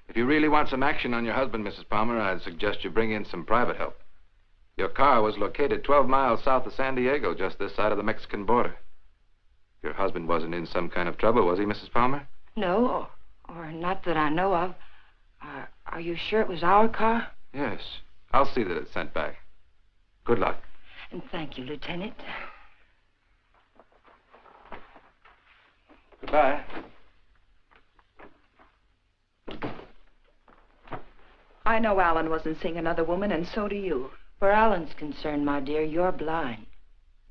If you really want some action on your husband, Mrs. Palmer, I'd suggest you bring in some private help. Your car was located 12 miles south of San Diego, just this side of the Mexican border. Your husband wasn't in some kind of trouble, was he, Mrs. Palmer? No, or not that I know of. Are you sure it was our car? Yes. I'll see that it's sent back. Good luck. And thank you, Lieutenant. Goodbye. I know Alan wasn't seeing another woman, and so do you. Where Alan's concerned, my dear, you're blind.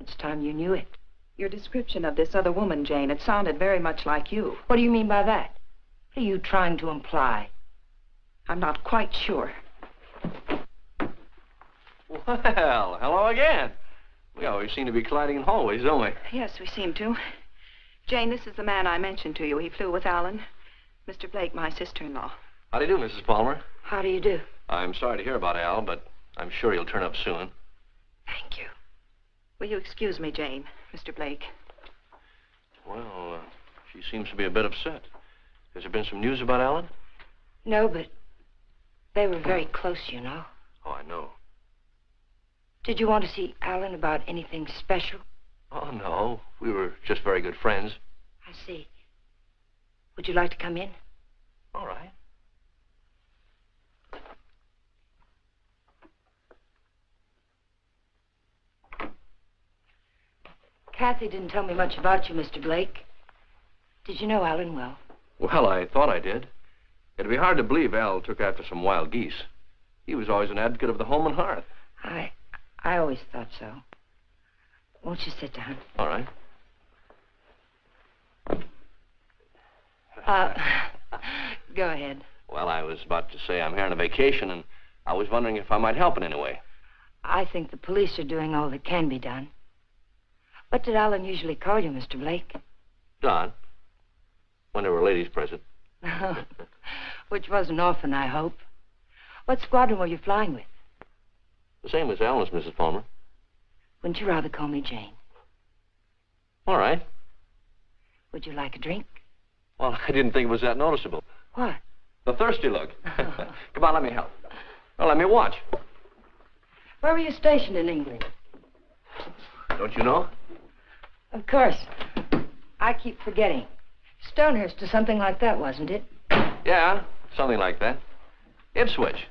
It's time you knew it. Your description of this other woman, Jane, it sounded very much like you. What do you mean by that? What are you trying to imply? I'm not quite sure. Well, hello again. We always seem to be colliding in hallways, don't we? Yes, we seem to. Jane, this is the man I mentioned to you. He flew with Alan. Mr. Blake, my sister-in-law. How do you do, Mrs. Palmer? How do you do? I'm sorry to hear about Al, but I'm sure he'll turn up soon. Thank you. Will you excuse me, Jane, Mr. Blake? Well, she seems to be a bit upset. Has there been some news about Alan? No, but they were very close, you know. Oh, I know. Did you want to see Alan about anything special? Oh, no. We were just very good friends. see. Would you like to come in? All right. Kathy didn't tell me much about you, Mr. Blake. Did you know Alan well? Well, I thought I did. It'd be hard to believe Al took after some wild geese. He was always an advocate of the home and hearth. I always thought so. Won't you sit down? All right. Go ahead. Well, I was about to say I'm here on a vacation, and I was wondering if I might help in any way. I think the police are doing all that can be done. What did Alan usually call you, Mr. Blake? Don. When there were ladies present. Which wasn't often, I hope. What squadron were you flying with? The same as Alan's, Mrs. Palmer. Wouldn't you rather call me Jane? All right. Would you like a drink? Well, I didn't think it was that noticeable. What? The thirsty look. Come on, let me help. Well, let me watch. Where were you stationed in England? Don't you know? Of course. I keep forgetting. Stonehurst or something like that, wasn't it? Yeah, something like that. Ipswich.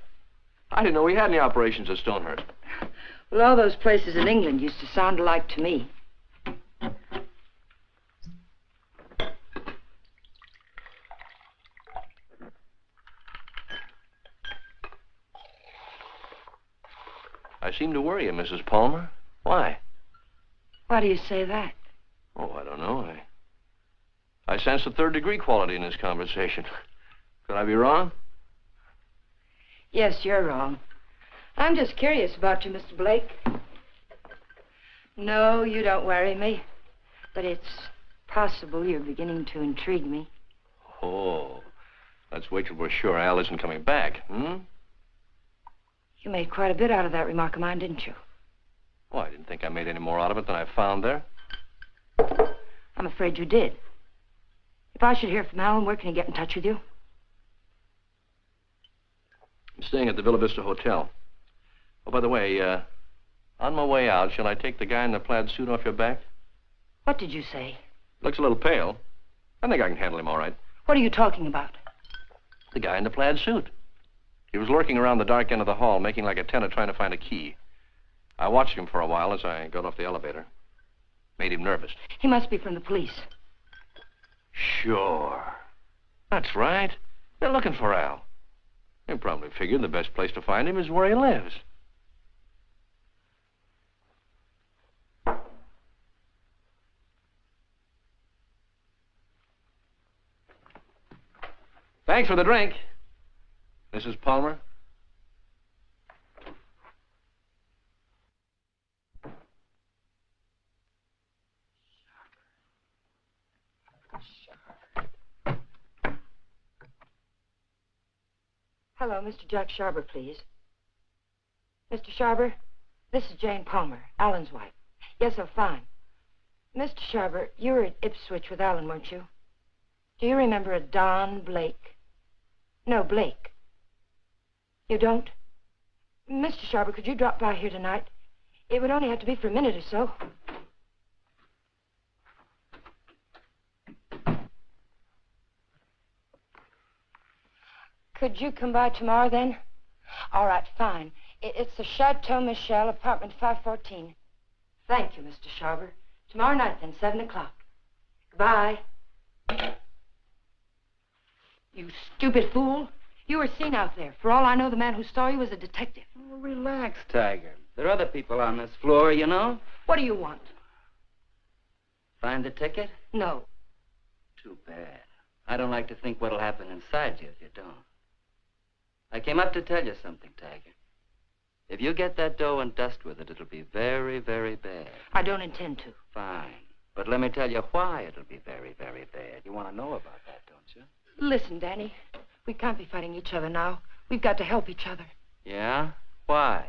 I didn't know we had any operations at Stonehurst. Well, all those places in England used to sound alike to me. I seem to worry you, Mrs. Palmer. Why? Why do you say that? Oh, I don't know. I sense a third-degree quality in this conversation. Could I be wrong? Yes, you're wrong. I'm just curious about you, Mr. Blake. No, you don't worry me. But it's possible you're beginning to intrigue me. Oh, let's wait till we're sure Al isn't coming back, You made quite a bit out of that remark of mine, didn't you? Well, I didn't think I made any more out of it than I found there. I'm afraid you did. If I should hear from Alan, where can he get in touch with you? I'm staying at the Villa Vista Hotel. Oh, by the way, on my way out, shall I take the guy in the plaid suit off your back? What did you say? Looks a little pale. I think I can handle him all right. What are you talking about? The guy in the plaid suit. He was lurking around the dark end of the hall, making like a tenant trying to find a key. I watched him for a while as I got off the elevator. Made him nervous. He must be from the police. Sure. That's right. They're looking for Al. They probably figured the best place to find him is where he lives. Thanks for the drink, Mrs. Palmer. Hello, Mr. Jack Sharber, please. Mr. Sharber, this is Jane Palmer, Alan's wife. Yes, I'm fine. Mr. Sharber, you were at Ipswich with Alan, weren't you? Do you remember a Don Blake? No, Blake. You don't? Mr. Sharber, could you drop by here tonight? It would only have to be for a minute or so. Could you come by tomorrow, then? All right, fine. It's the Chateau Michel, apartment 514. Thank you, Mr. Sharber. Tomorrow night, then, 7 o'clock. Goodbye. You stupid fool. You were seen out there. For all I know, the man who saw you was a detective. Oh, relax, Tiger. There are other people on this floor, you know. What do you want? Find the ticket? No. Too bad. I don't like to think what'll happen inside you if you don't. I came up to tell you something, Tiger. If you get that dough and dust with it, it'll be very, very bad. I don't intend to. Fine. But let me tell you why it'll be very, very bad. You want to know about that, don't you? Listen, Danny. We can't be fighting each other now. We've got to help each other. Yeah? Why?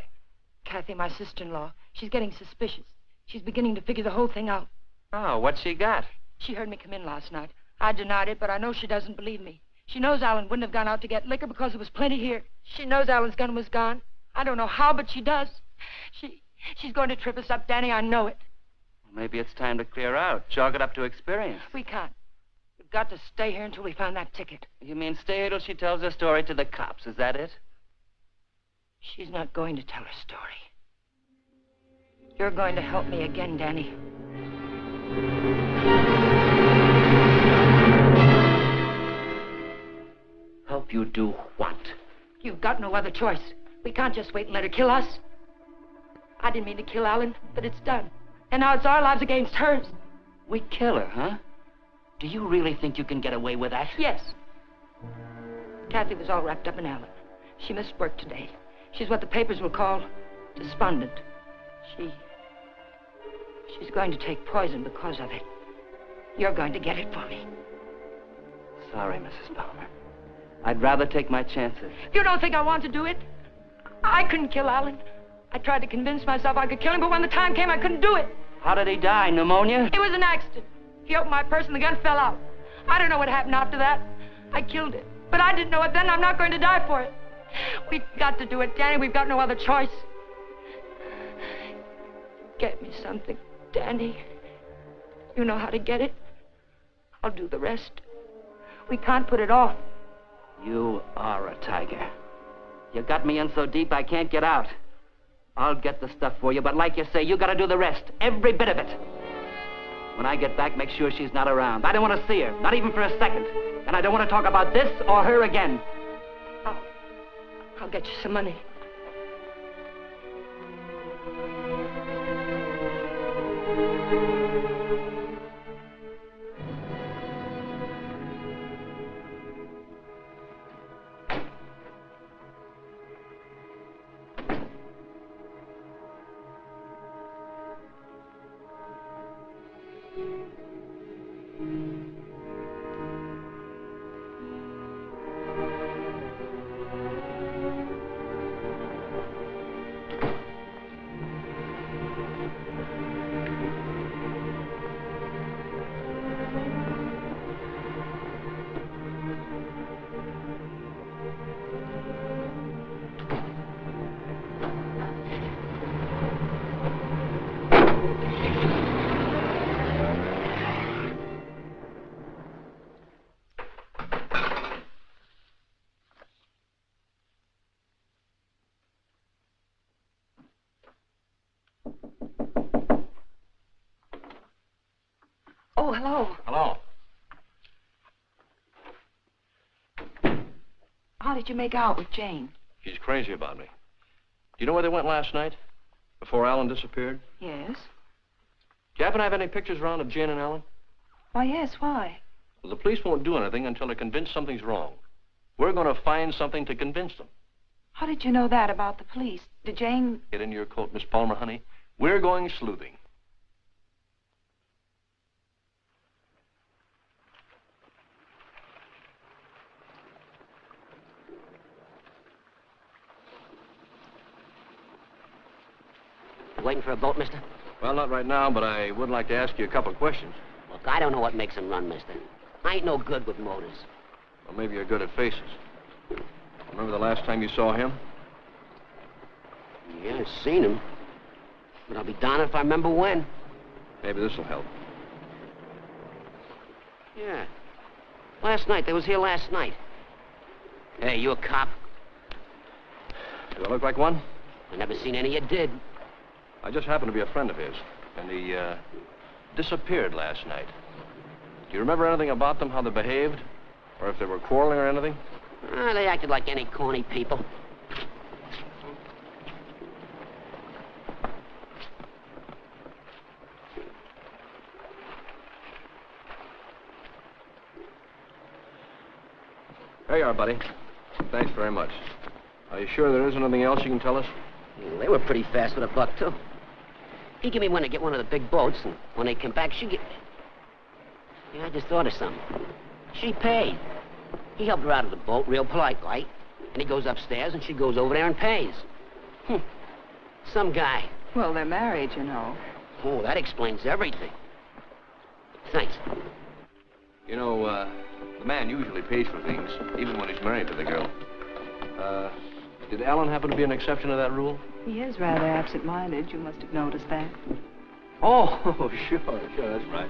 Kathy, my sister-in-law, she's getting suspicious. She's beginning to figure the whole thing out. Oh, what's she got? She heard me come in last night. I denied it, but I know she doesn't believe me. She knows Alan wouldn't have gone out to get liquor because there was plenty here. She knows Alan's gun was gone. I don't know how, but she does. She's going to trip us up, Danny. I know it. Well, maybe it's time to clear out. Chalk it up to experience. We can't. We've got to stay here until we find that ticket. You mean stay here till she tells her story to the cops, is that it? She's not going to tell her story. You're going to help me again, Danny. Help you do what? You've got no other choice. We can't just wait and let her kill us. I didn't mean to kill Alan, but it's done. And now it's our lives against hers. We kill her, huh? Do you really think you can get away with that? Yes. Kathy was all wrapped up in Alan. She missed work today. She's what the papers will call despondent. She's going to take poison because of it. You're going to get it for me. Sorry, Mrs. Palmer. I'd rather take my chances. You don't think I want to do it? I couldn't kill Alan. I tried to convince myself I could kill him, but when the time came, I couldn't do it. How did he die? Pneumonia? It was an accident. He opened my purse and the gun fell out. I don't know what happened after that. I killed it. But I didn't know it then. I'm not going to die for it. We've got to do it, Danny. We've got no other choice. Get me something, Danny. You know how to get it. I'll do the rest. We can't put it off. You are a tiger. You got me in so deep I can't get out. I'll get the stuff for you, but like you say, you gotta do the rest. Every bit of it. When I get back, make sure she's not around. I don't want to see her, not even for a second. And I don't want to talk about this or her again. I'll get you some money. Oh, hello. Hello. How did you make out with Jane? She's crazy about me. Do you know where they went last night? Before Alan disappeared? Yes. Do you happen to have any pictures around of Jane and Alan? Why, yes, why? Well, the police won't do anything until they're convinced something's wrong. We're going to find something to convince them. How did you know that about the police? Did Jane... Get in your coat, Miss Palmer, honey. We're going sleuthing. Waiting for a boat, mister? Well, not right now, but I would like to ask you a couple of questions. Look, I don't know what makes them run, mister. I ain't no good with motors. Well, maybe you're good at faces. Remember the last time you saw him? Yeah, I've seen him. But I'll be darned if I remember when. Maybe this will help. Yeah. Last night. They was here last night. Hey, you a cop? Do I look like one? I never seen any you did. I just happened to be a friend of his, and he disappeared last night. Do you remember anything about them, how they behaved? Or if they were quarreling or anything? They acted like any corny people. There you are, buddy. Thanks very much. Are you sure there isn't anything else you can tell us? Well, they were pretty fast with a buck, too. He gave me one to get one of the big boats, and when they came back, she get... Yeah, I just thought of something. She paid. He helped her out of the boat real polite, like. And he goes upstairs, and she goes over there and pays. Some guy. Well, they're married, you know. Oh, that explains everything. Thanks. You know, the man usually pays for things, even when he's married to the girl. Did Alan happen to be an exception to that rule? He is rather absent-minded. You must have noticed that. Oh, sure, that's right.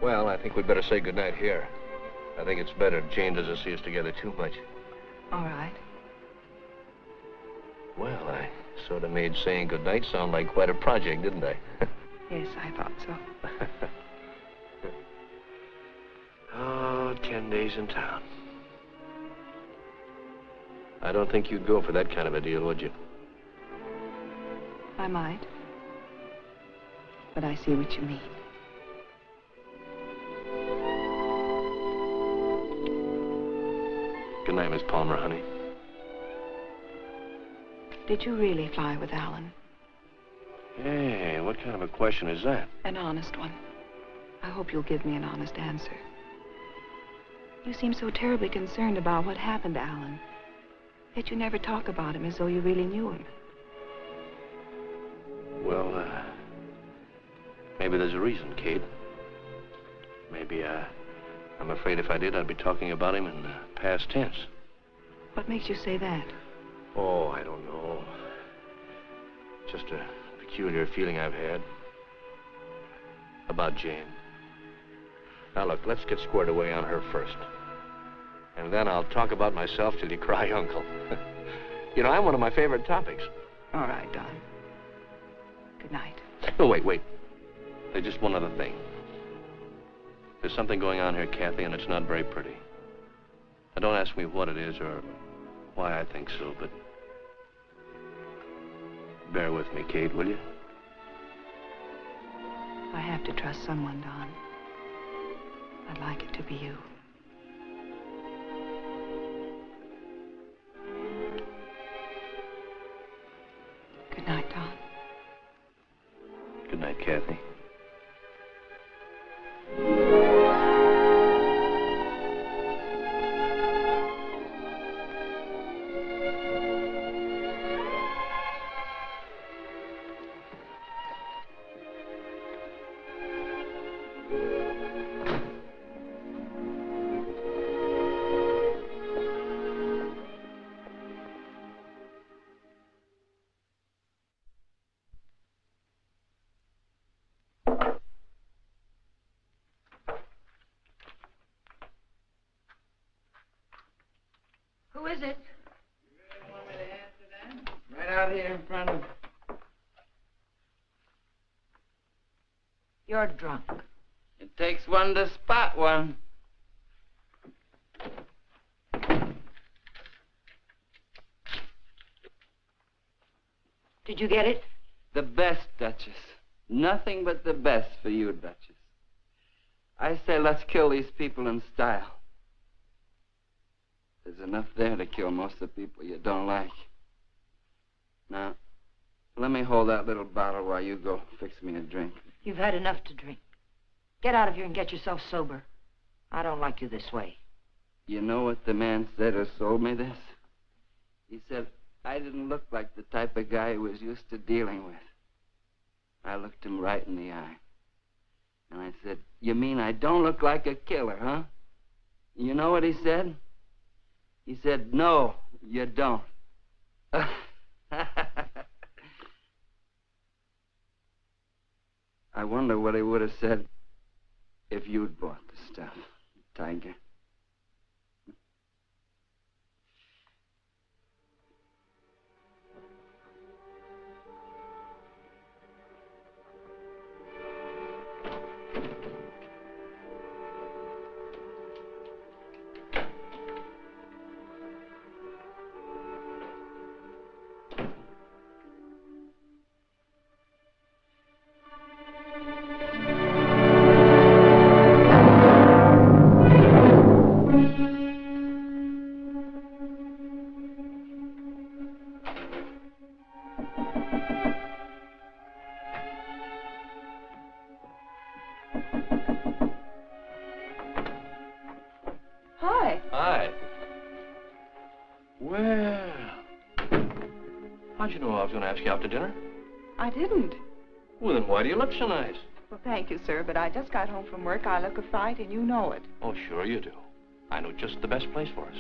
Well, I think we'd better say goodnight here. I think it's better if Jane doesn't see us together too much. All right. Well, I sort of made saying goodnight sound like quite a project, didn't I? Yes, I thought so. Oh, 10 days in town. I don't think you'd go for that kind of a deal, would you? I might. But I see what you mean. Good night, Miss Palmer, honey. Did you really fly with Alan? Hey, what kind of a question is that? An honest one. I hope you'll give me an honest answer. You seem so terribly concerned about what happened to Alan. Yet you never talk about him as though you really knew him. Well, maybe there's a reason, Kate. Maybe, I'm afraid if I did, I'd be talking about him in the past tense. What makes you say that? Oh, I don't know. Just a peculiar feeling I've had about Jane. Now, look, let's get squared away on her first. And then I'll talk about myself till you cry uncle. You know, I'm one of my favorite topics. All right, Don. Good night. No, wait. There's just one other thing. There's something going on here, Kathy, and it's not very pretty. Now, don't ask me what it is or why I think so, but bear with me, Kate, will you? I have to trust someone, Don. I'd like it to be you. Good night, Don. Good night, Kathy. Who is it? Right out here in front of... You're drunk. It takes one to spot one. Did you get it? The best, Duchess. Nothing but the best for you, Duchess. I say let's kill these people in style. There's enough there to kill most of the people you don't like. Now, let me hold that little bottle while you go fix me a drink. You've had enough to drink. Get out of here and get yourself sober. I don't like you this way. You know what the man said who sold me this? He said I didn't look like the type of guy he was used to dealing with. I looked him right in the eye. And I said, you mean I don't look like a killer, huh? You know what he said? He said, no, you don't. I wonder what he would have said if you'd bought the stuff, Tiger. Hi. Well, how'd you know I was going to ask you out to dinner? I didn't. Well, then why do you look so nice? Well, thank you, sir, but I just got home from work. I look a fright, and you know it. Oh, sure you do. I know just the best place for us.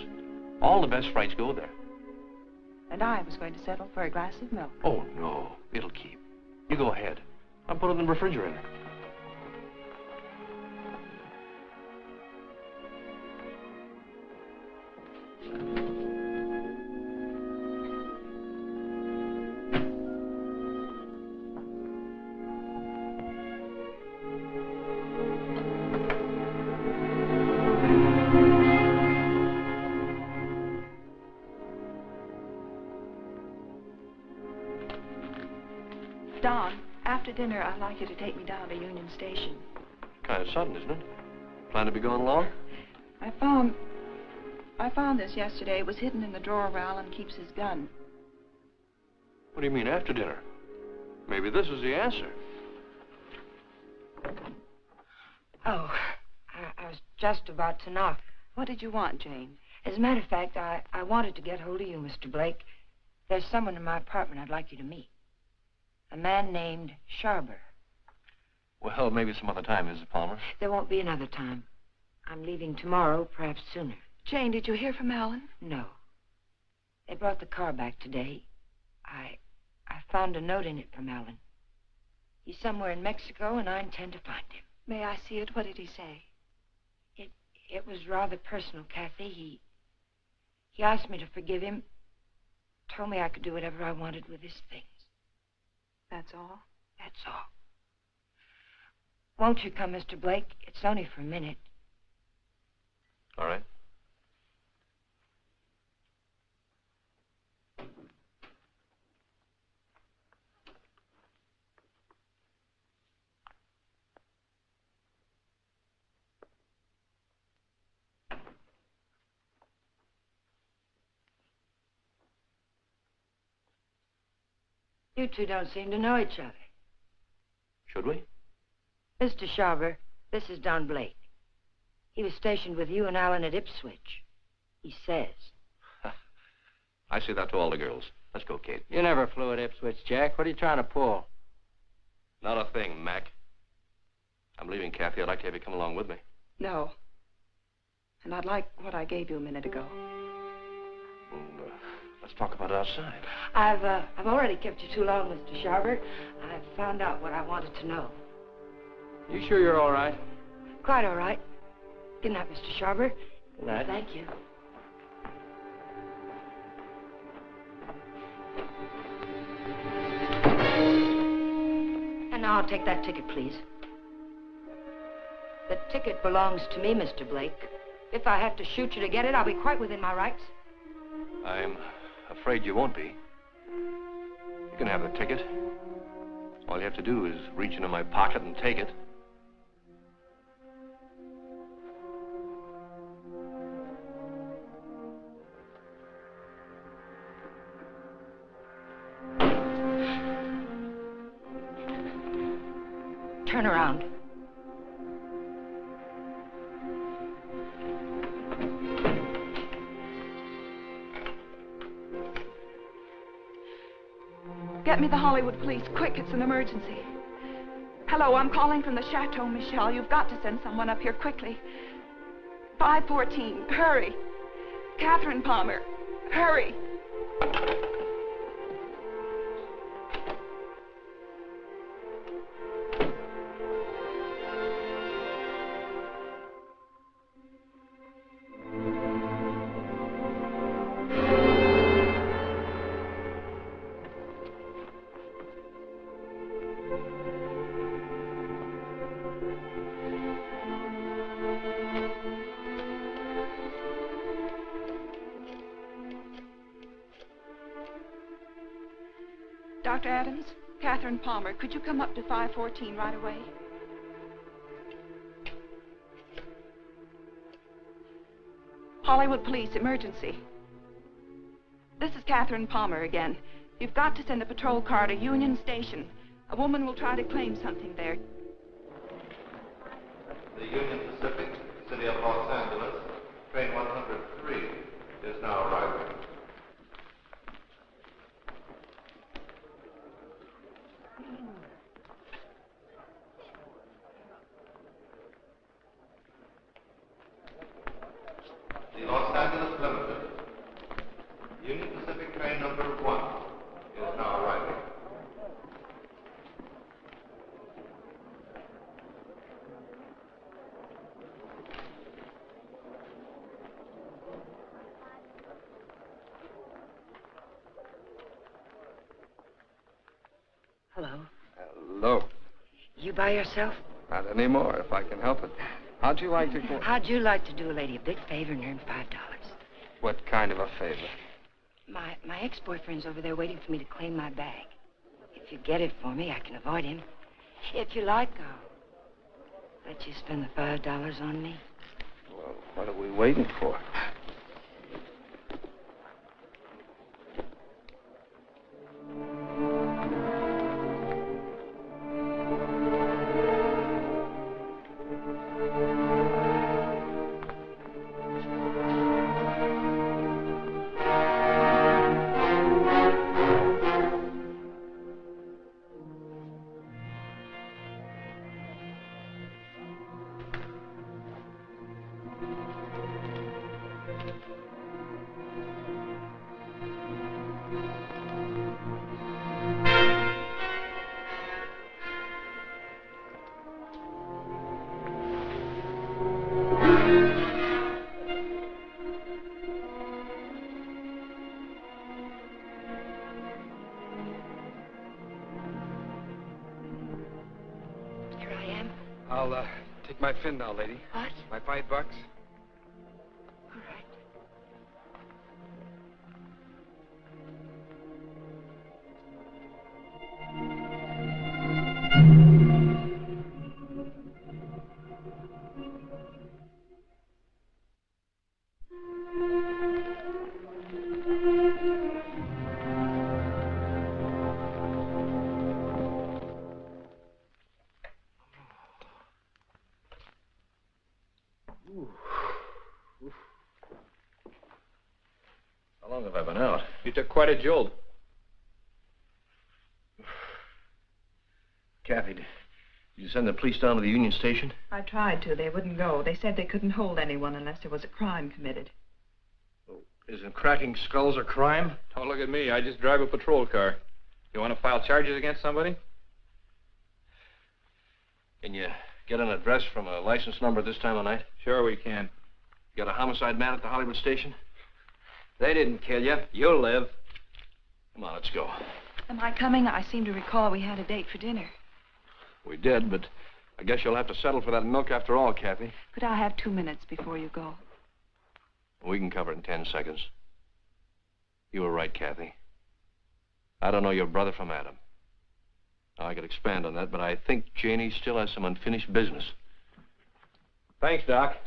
All the best frights go there. And I was going to settle for a glass of milk. Oh, no. It'll keep. You go ahead. I'll put it in the refrigerator. Don, after dinner, I'd like you to take me down to Union Station. Kind of sudden, isn't it? Plan to be gone long? I found this yesterday. It was hidden in the drawer where Alan keeps his gun. What do you mean, after dinner? Maybe this is the answer. Oh, I was just about to knock. What did you want, Jane? As a matter of fact, I wanted to get hold of you, Mr. Blake. There's someone in my apartment I'd like you to meet. A man named Sharber. Well, maybe some other time, Mrs. Palmer. There won't be another time. I'm leaving tomorrow, perhaps sooner. Jane, did you hear from Alan? No. They brought the car back today. I found a note in it from Alan. He's somewhere in Mexico, and I intend to find him. May I see it? What did he say? It was rather personal, Kathy. He asked me to forgive him. Told me I could do whatever I wanted with his things. That's all? That's all. Won't you come, Mr. Blake? It's only for a minute. All right. You two don't seem to know each other. Should we? Mr. Sharber, this is Don Blake. He was stationed with you and Alan at Ipswich. He says. I say that to all the girls. Let's go, Kate. You never flew at Ipswich, Jack. What are you trying to pull? Not a thing, Mac. I'm leaving, Kathy. I'd like to have you come along with me. No. And I'd like what I gave you a minute ago. Well, let's talk about it outside. I've already kept you too long, Mr. Sharber. I've found out what I wanted to know. You sure you're all right? Quite all right. Good night, Mr. Sharber. Good night. Thank you. And now I'll take that ticket, please. The ticket belongs to me, Mr. Blake. If I have to shoot you to get it, I'll be quite within my rights. I'm afraid you won't be. You can have the ticket. All you have to do is reach into my pocket and take it. Turn around. Get me the Hollywood police, quick, it's an emergency. Hello, I'm calling from the Chateau Michel. You've got to send someone up here quickly. 514, hurry. Catherine Palmer, hurry. Dr. Adams, Catherine Palmer, could you come up to 514 right away? Hollywood police, emergency. This is Catherine Palmer again. You've got to send a patrol car to Union Station. A woman will try to claim something there. The Union Pacific, City of Los Angeles, train 103 is now arriving. The Los Angeles Limited, Union Pacific train number 1 is now arriving. Hello. Hello. You by yourself? Not anymore, if I can help it. How'd you like to go? How'd you like to do a lady a big favor and earn $5? What kind of a favor? My ex-boyfriend's over there waiting for me to claim my bag. If you get it for me, I can avoid him. If you like, I'll let you spend the $5 on me. Well, what are we waiting for? I'll take my fin now, lady. What? My $5. All right. How long have I been out? You took quite a jolt. Kathy, did you send the police down to the Union Station? I tried to. They wouldn't go. They said they couldn't hold anyone unless there was a crime committed. Well, isn't cracking skulls a crime? Don't look at me. I just drive a patrol car. You want to file charges against somebody? Can you get an address from a license number this time of night? Sure we can. You got a homicide man at the Hollywood station? They didn't kill you. You'll live. Come on, let's go. Am I coming? I seem to recall we had a date for dinner. We did, but I guess you'll have to settle for that milk after all, Kathy. Could I have 2 minutes before you go? We can cover it in 10 seconds. You were right, Kathy. I don't know your brother from Adam. Now, I could expand on that, but I think Janie still has some unfinished business. Thanks, Doc.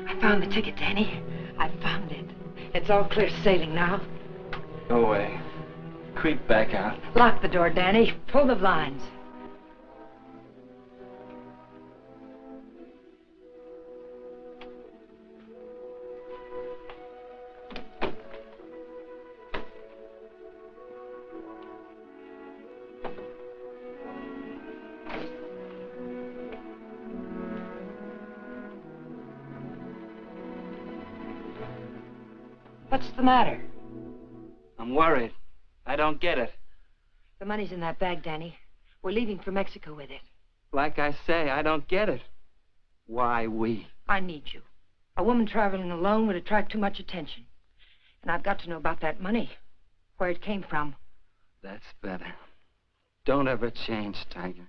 I found the ticket, Danny. I found it. It's all clear sailing now. Go away. Creep back out. Lock the door, Danny. Pull the blinds. What's the matter? I'm worried. I don't get it. The money's in that bag, Danny. We're leaving for Mexico with it. Like I say, I don't get it. Why we? I need you. A woman traveling alone would attract too much attention. And I've got to know about that money. Where it came from. That's better. Don't ever change, Tiger.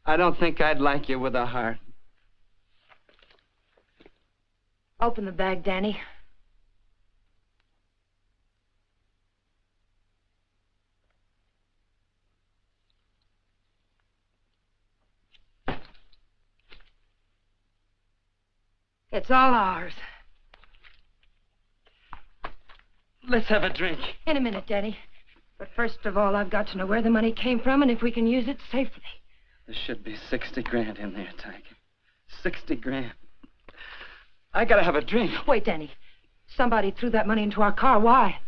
I don't think I'd like you with a heart. Open the bag, Danny. It's all ours. Let's have a drink. In a minute, Danny. But first of all, I've got to know where the money came from and if we can use it safely. There should be 60 grand in there, Tiger. 60 grand. I gotta have a drink. Wait, Danny. Somebody threw that money into our car. Why?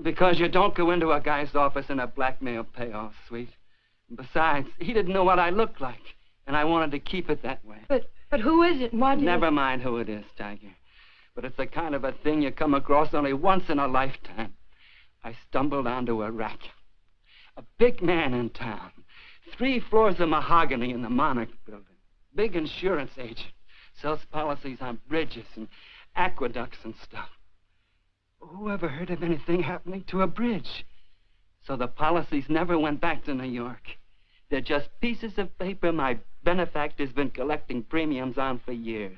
Because you don't go into a guy's office in a blackmail payoff suite. Besides, he didn't know what I looked like, and I wanted to keep it that way. But who is it and why did Never mind who it is, Tiger. But it's the kind of a thing you come across only once in a lifetime. I stumbled onto a rat. A big man in town. 3 floors of mahogany in the Monarch building. Big insurance agent. Sells policies on bridges and aqueducts and stuff. Who ever heard of anything happening to a bridge? So the policies never went back to New York. They're just pieces of paper my benefactor's been collecting premiums on for years.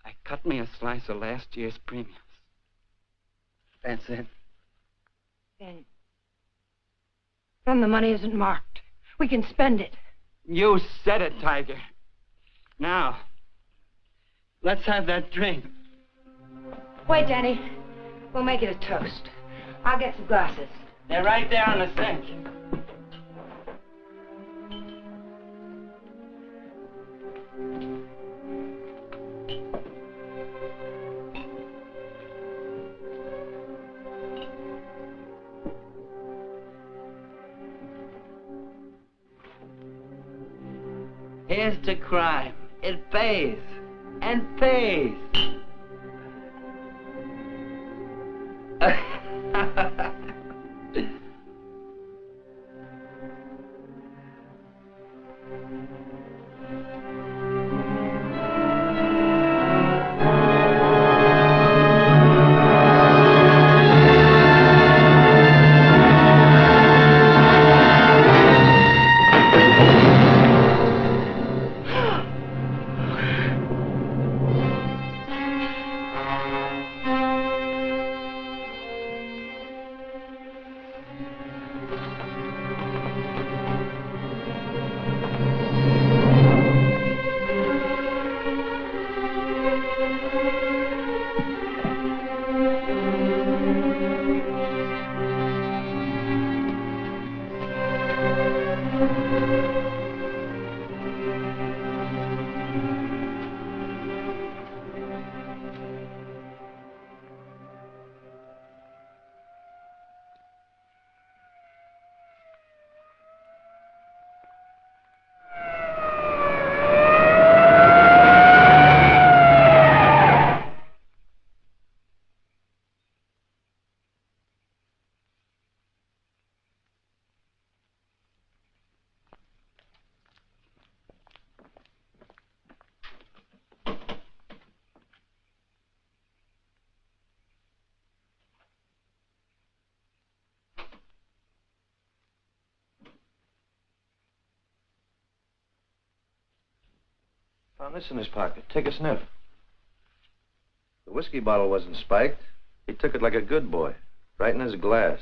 I cut me a slice of last year's premiums. That's it. Then the money isn't marked. We can spend it. You said it, Tiger. Now, let's have that drink. Wait, Danny. We'll make it a toast. I'll get some glasses. They're right there on the sink. Here's to crime. It pays. And pays. Found this in his pocket. Take a sniff. The whiskey bottle wasn't spiked. He took it like a good boy, right in his glass.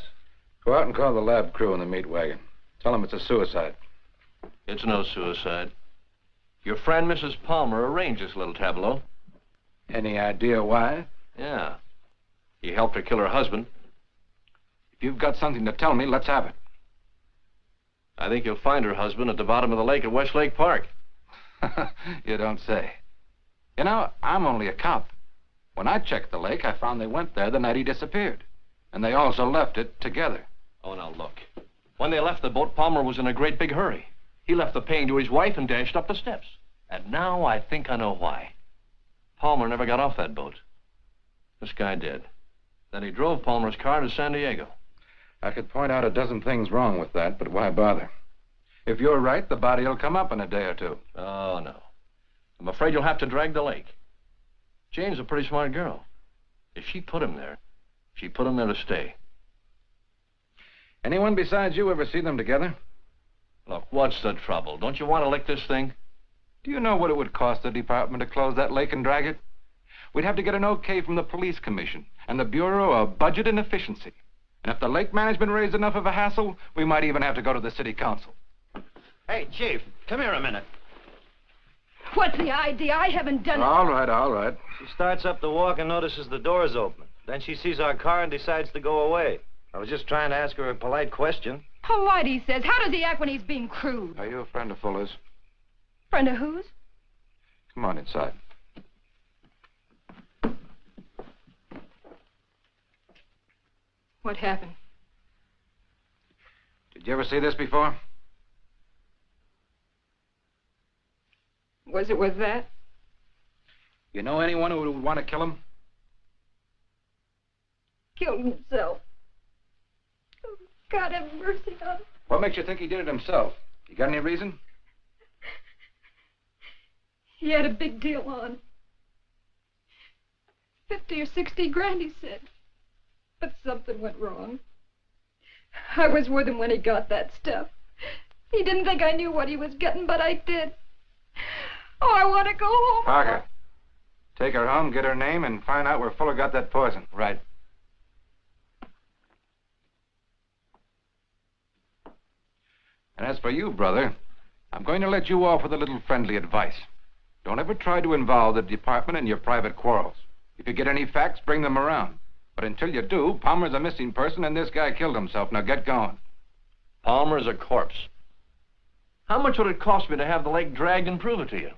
Go out and call the lab crew in the meat wagon. Tell them it's a suicide. It's no suicide. Your friend, Mrs. Palmer, arranged this little tableau. Any idea why? Yeah. He helped her kill her husband. If you've got something to tell me, let's have it. I think you'll find her husband at the bottom of the lake at Westlake Park. You don't say. You know, I'm only a cop. When I checked the lake, I found they went there the night he disappeared. And they also left it together. Oh, now look. When they left the boat, Palmer was in a great big hurry. He left the paying to his wife and dashed up the steps. And now I think I know why. Palmer never got off that boat. This guy did. Then he drove Palmer's car to San Diego. I could point out a dozen things wrong with that, but why bother? If you're right, the body will come up in a day or two. Oh, no. I'm afraid you'll have to drag the lake. Jane's a pretty smart girl. If she put him there, she put him there to stay. Anyone besides you ever see them together? Look, what's the trouble? Don't you want to lick this thing? Do you know what it would cost the department to close that lake and drag it? We'd have to get an okay from the police commission and the Bureau of Budget and Efficiency. And if the lake management raised enough of a hassle, we might even have to go to the city council. Hey, Chief, come here a minute. What's the idea? I haven't done it. All right, all right. She starts up the walk and notices the door's open. Then she sees our car and decides to go away. I was just trying to ask her a polite question. Polite, he says. How does he act when he's being crude? Are you a friend of Fuller's? Friend of whose? Come on inside. What happened? Did you ever see this before? Was it with that? You know anyone who would want to kill him? Killed himself. Oh, God have mercy on him. What makes you think he did it himself? You got any reason? He had a big deal on. 50 or 60 grand, he said. But something went wrong. I was with him when he got that stuff. He didn't think I knew what he was getting, but I did. Oh, I want to go home. Parker, take her home, get her name, and find out where Fuller got that poison. Right. And as for you, brother, I'm going to let you off with a little friendly advice. Don't ever try to involve the department in your private quarrels. If you get any facts, bring them around. But until you do, Palmer's a missing person and this guy killed himself. Now get going. Palmer's a corpse. How much would it cost me to have the lake dragged and prove it to you?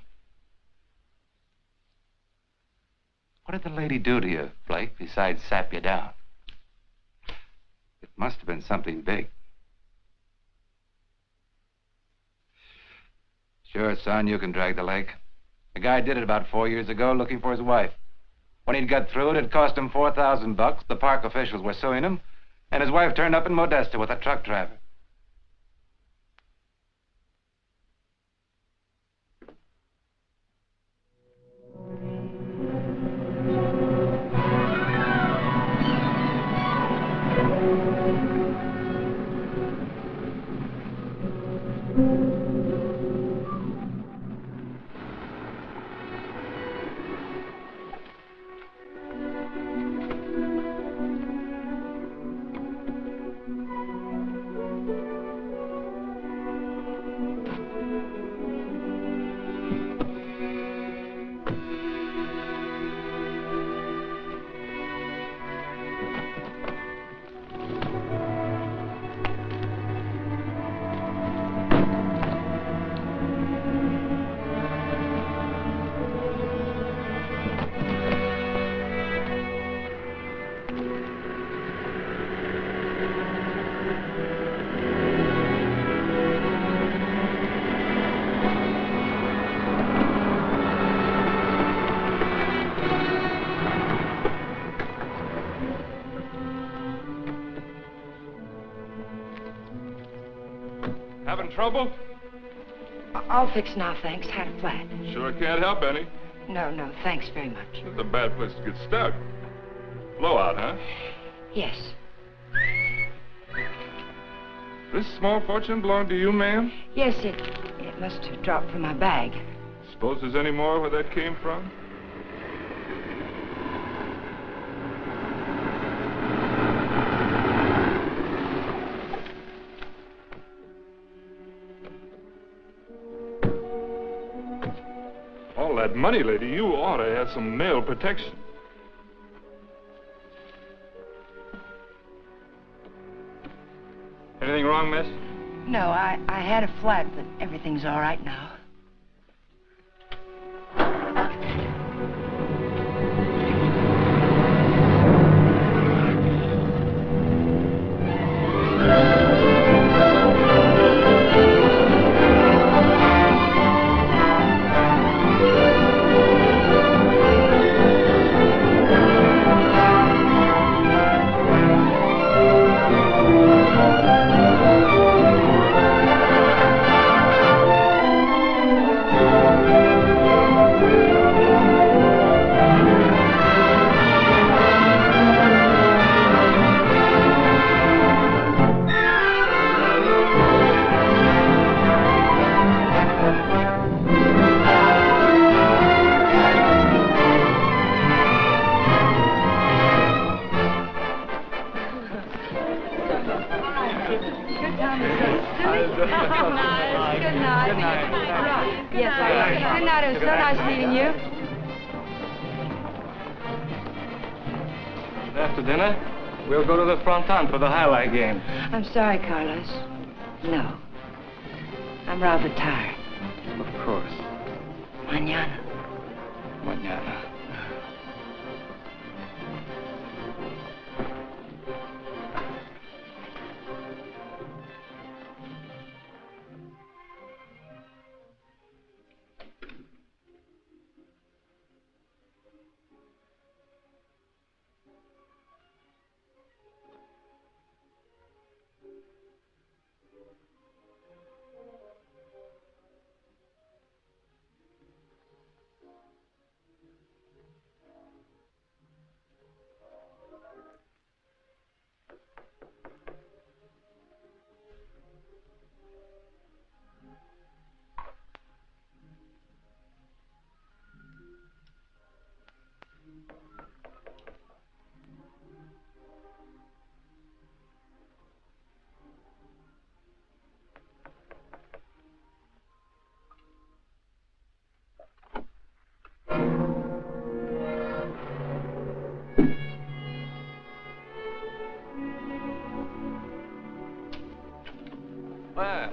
What did the lady do to you, Blake, besides sap you down? It must have been something big. Sure, son, you can drag the lake. The guy did it about 4 years ago looking for his wife. When he'd got through it cost him $4,000. The park officials were suing him, and his wife turned up in Modesto with a truck driver. Having trouble? All fixed now, thanks. Had a flat. Sure can't help any. No, thanks very much. It's a bad place to get stuck. Blowout, huh? Yes. This small fortune belong to you, ma'am? Yes, it must have dropped from my bag. Suppose there's any more where that came from? All that money, lady, you ought to have some mail protection. Anything wrong, miss? No, I had a flat, but everything's all right now. After dinner, we'll go to the Fronton for the highlight game. I'm sorry, Carlos. No. I'm rather tired. Of course. Mañana. Mañana. Well,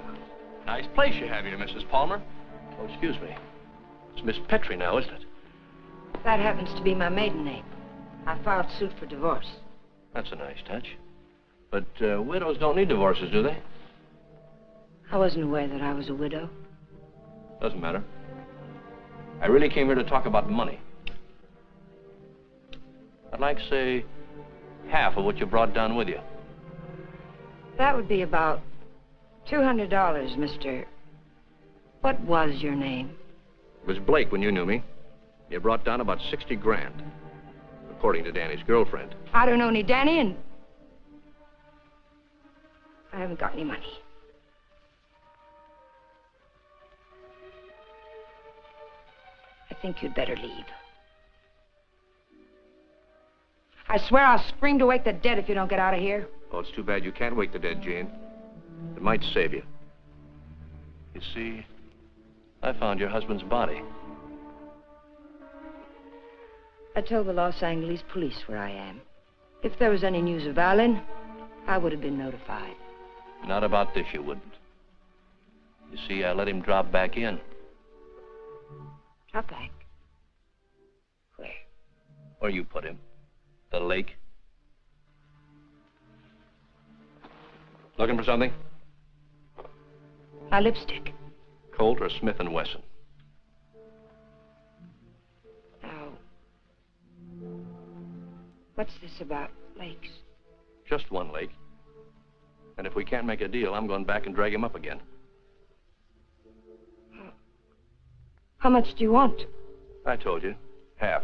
nice place you have here, Mrs. Palmer. Oh, excuse me. It's Miss Petrie now, isn't it? That happens to be my maiden name. I filed suit for divorce. That's a nice touch. But widows don't need divorces, do they? I wasn't aware that I was a widow. Doesn't matter. I really came here to talk about money. I'd like, say, half of what you brought down with you. That would be about $200, Mr. What was your name? It was Blake when you knew me. You brought down about 60 grand, according to Danny's girlfriend. I don't know any Danny, and I haven't got any money. I think you'd better leave. I swear I'll scream to wake the dead if you don't get out of here. Oh, it's too bad you can't wake the dead, Jane. It might save you. You see, I found your husband's body. I told the Los Angeles police where I am. If there was any news of Alan, I would have been notified. Not about this, you wouldn't. You see, I let him drop back in. Drop back? Where? Where you put him. The lake. Looking for something? My lipstick. Colt or Smith & Wesson? Now, what's this about lakes? Just one lake. And if we can't make a deal, I'm going back and drag him up again. How much do you want? I told you. Half.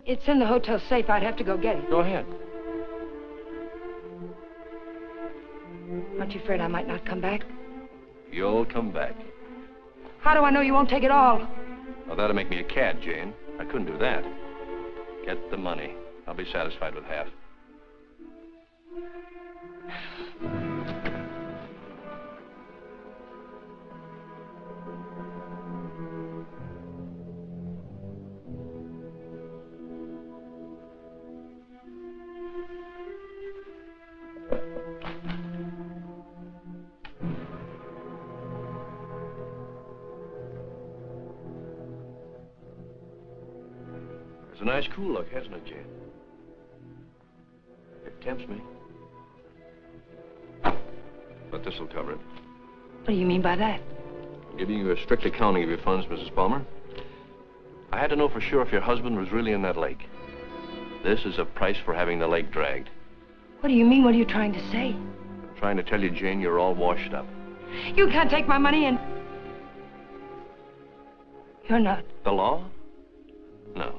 It's in the hotel safe. I'd have to go get it. Go ahead. Aren't you afraid I might not come back? You'll come back. How do I know you won't take it all? Well, that'll make me a cad, Jane. I couldn't do that. Get the money. I'll be satisfied with half. It's a nice cool look, hasn't it, Jane? It tempts me. But this'll cover it. What do you mean by that? I'm giving you a strict accounting of your funds, Mrs. Palmer. I had to know for sure if your husband was really in that lake. This is a price for having the lake dragged. What do you mean? What are you trying to say? I'm trying to tell you, Jane, you're all washed up. You can't take my money and... You're not. The law? No.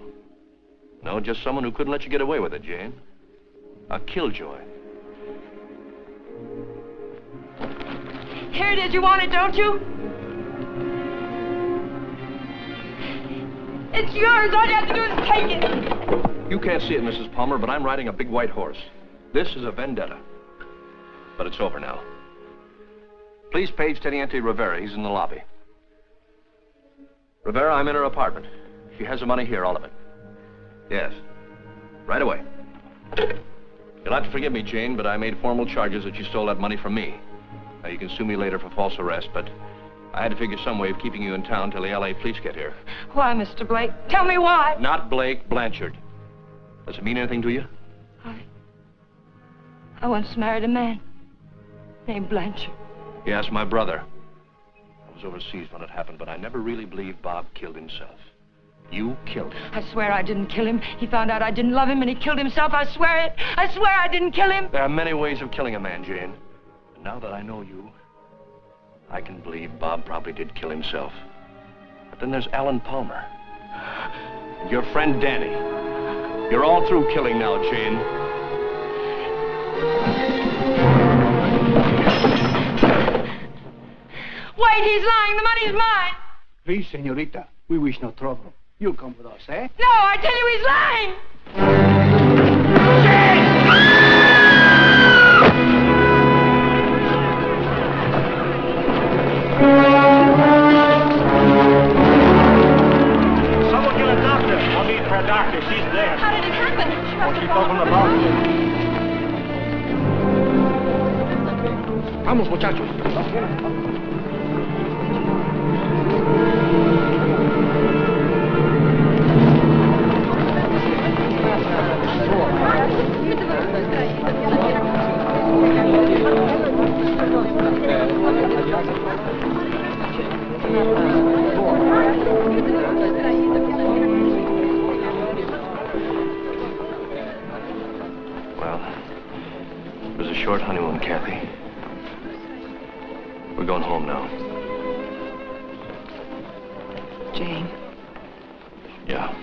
No, just someone who couldn't let you get away with it, Jane. A killjoy. Here it is. You want it, don't you? It's yours. All you have to do is take it. You can't see it, Mrs. Palmer, but I'm riding a big white horse. This is a vendetta. But it's over now. Please page Teniente Rivera. He's in the lobby. Rivera, I'm in her apartment. She has the money here, all of it. Yes. Right away. You'll have to forgive me, Jane, but I made formal charges that you stole that money from me. Now, you can sue me later for false arrest, but I had to figure some way of keeping you in town till the L.A. police get here. Why, Mr. Blake? Tell me why. Not Blake, Blanchard. Does it mean anything to you? I once married a man named Blanchard. Yes, my brother. I was overseas when it happened, but I never really believed Bob killed himself. You killed him. I swear I didn't kill him. He found out I didn't love him and he killed himself. I swear it. I swear I didn't kill him. There are many ways of killing a man, Jane. And now that I know you, I can believe Bob probably did kill himself. But then there's Alan Palmer. And your friend Danny. You're all through killing now, Jane. Wait, he's lying. The money's mine. Please, señorita. We wish no trouble. You'll come with us, eh? No, I tell you he's lying! Someone get a doctor. I'll meet for a doctor. She's there. How did it happen? She must She's have up on the balcony. Vamos, muchachos. Well, it was a short honeymoon, Kathy. We're going home now. Jane. Yeah.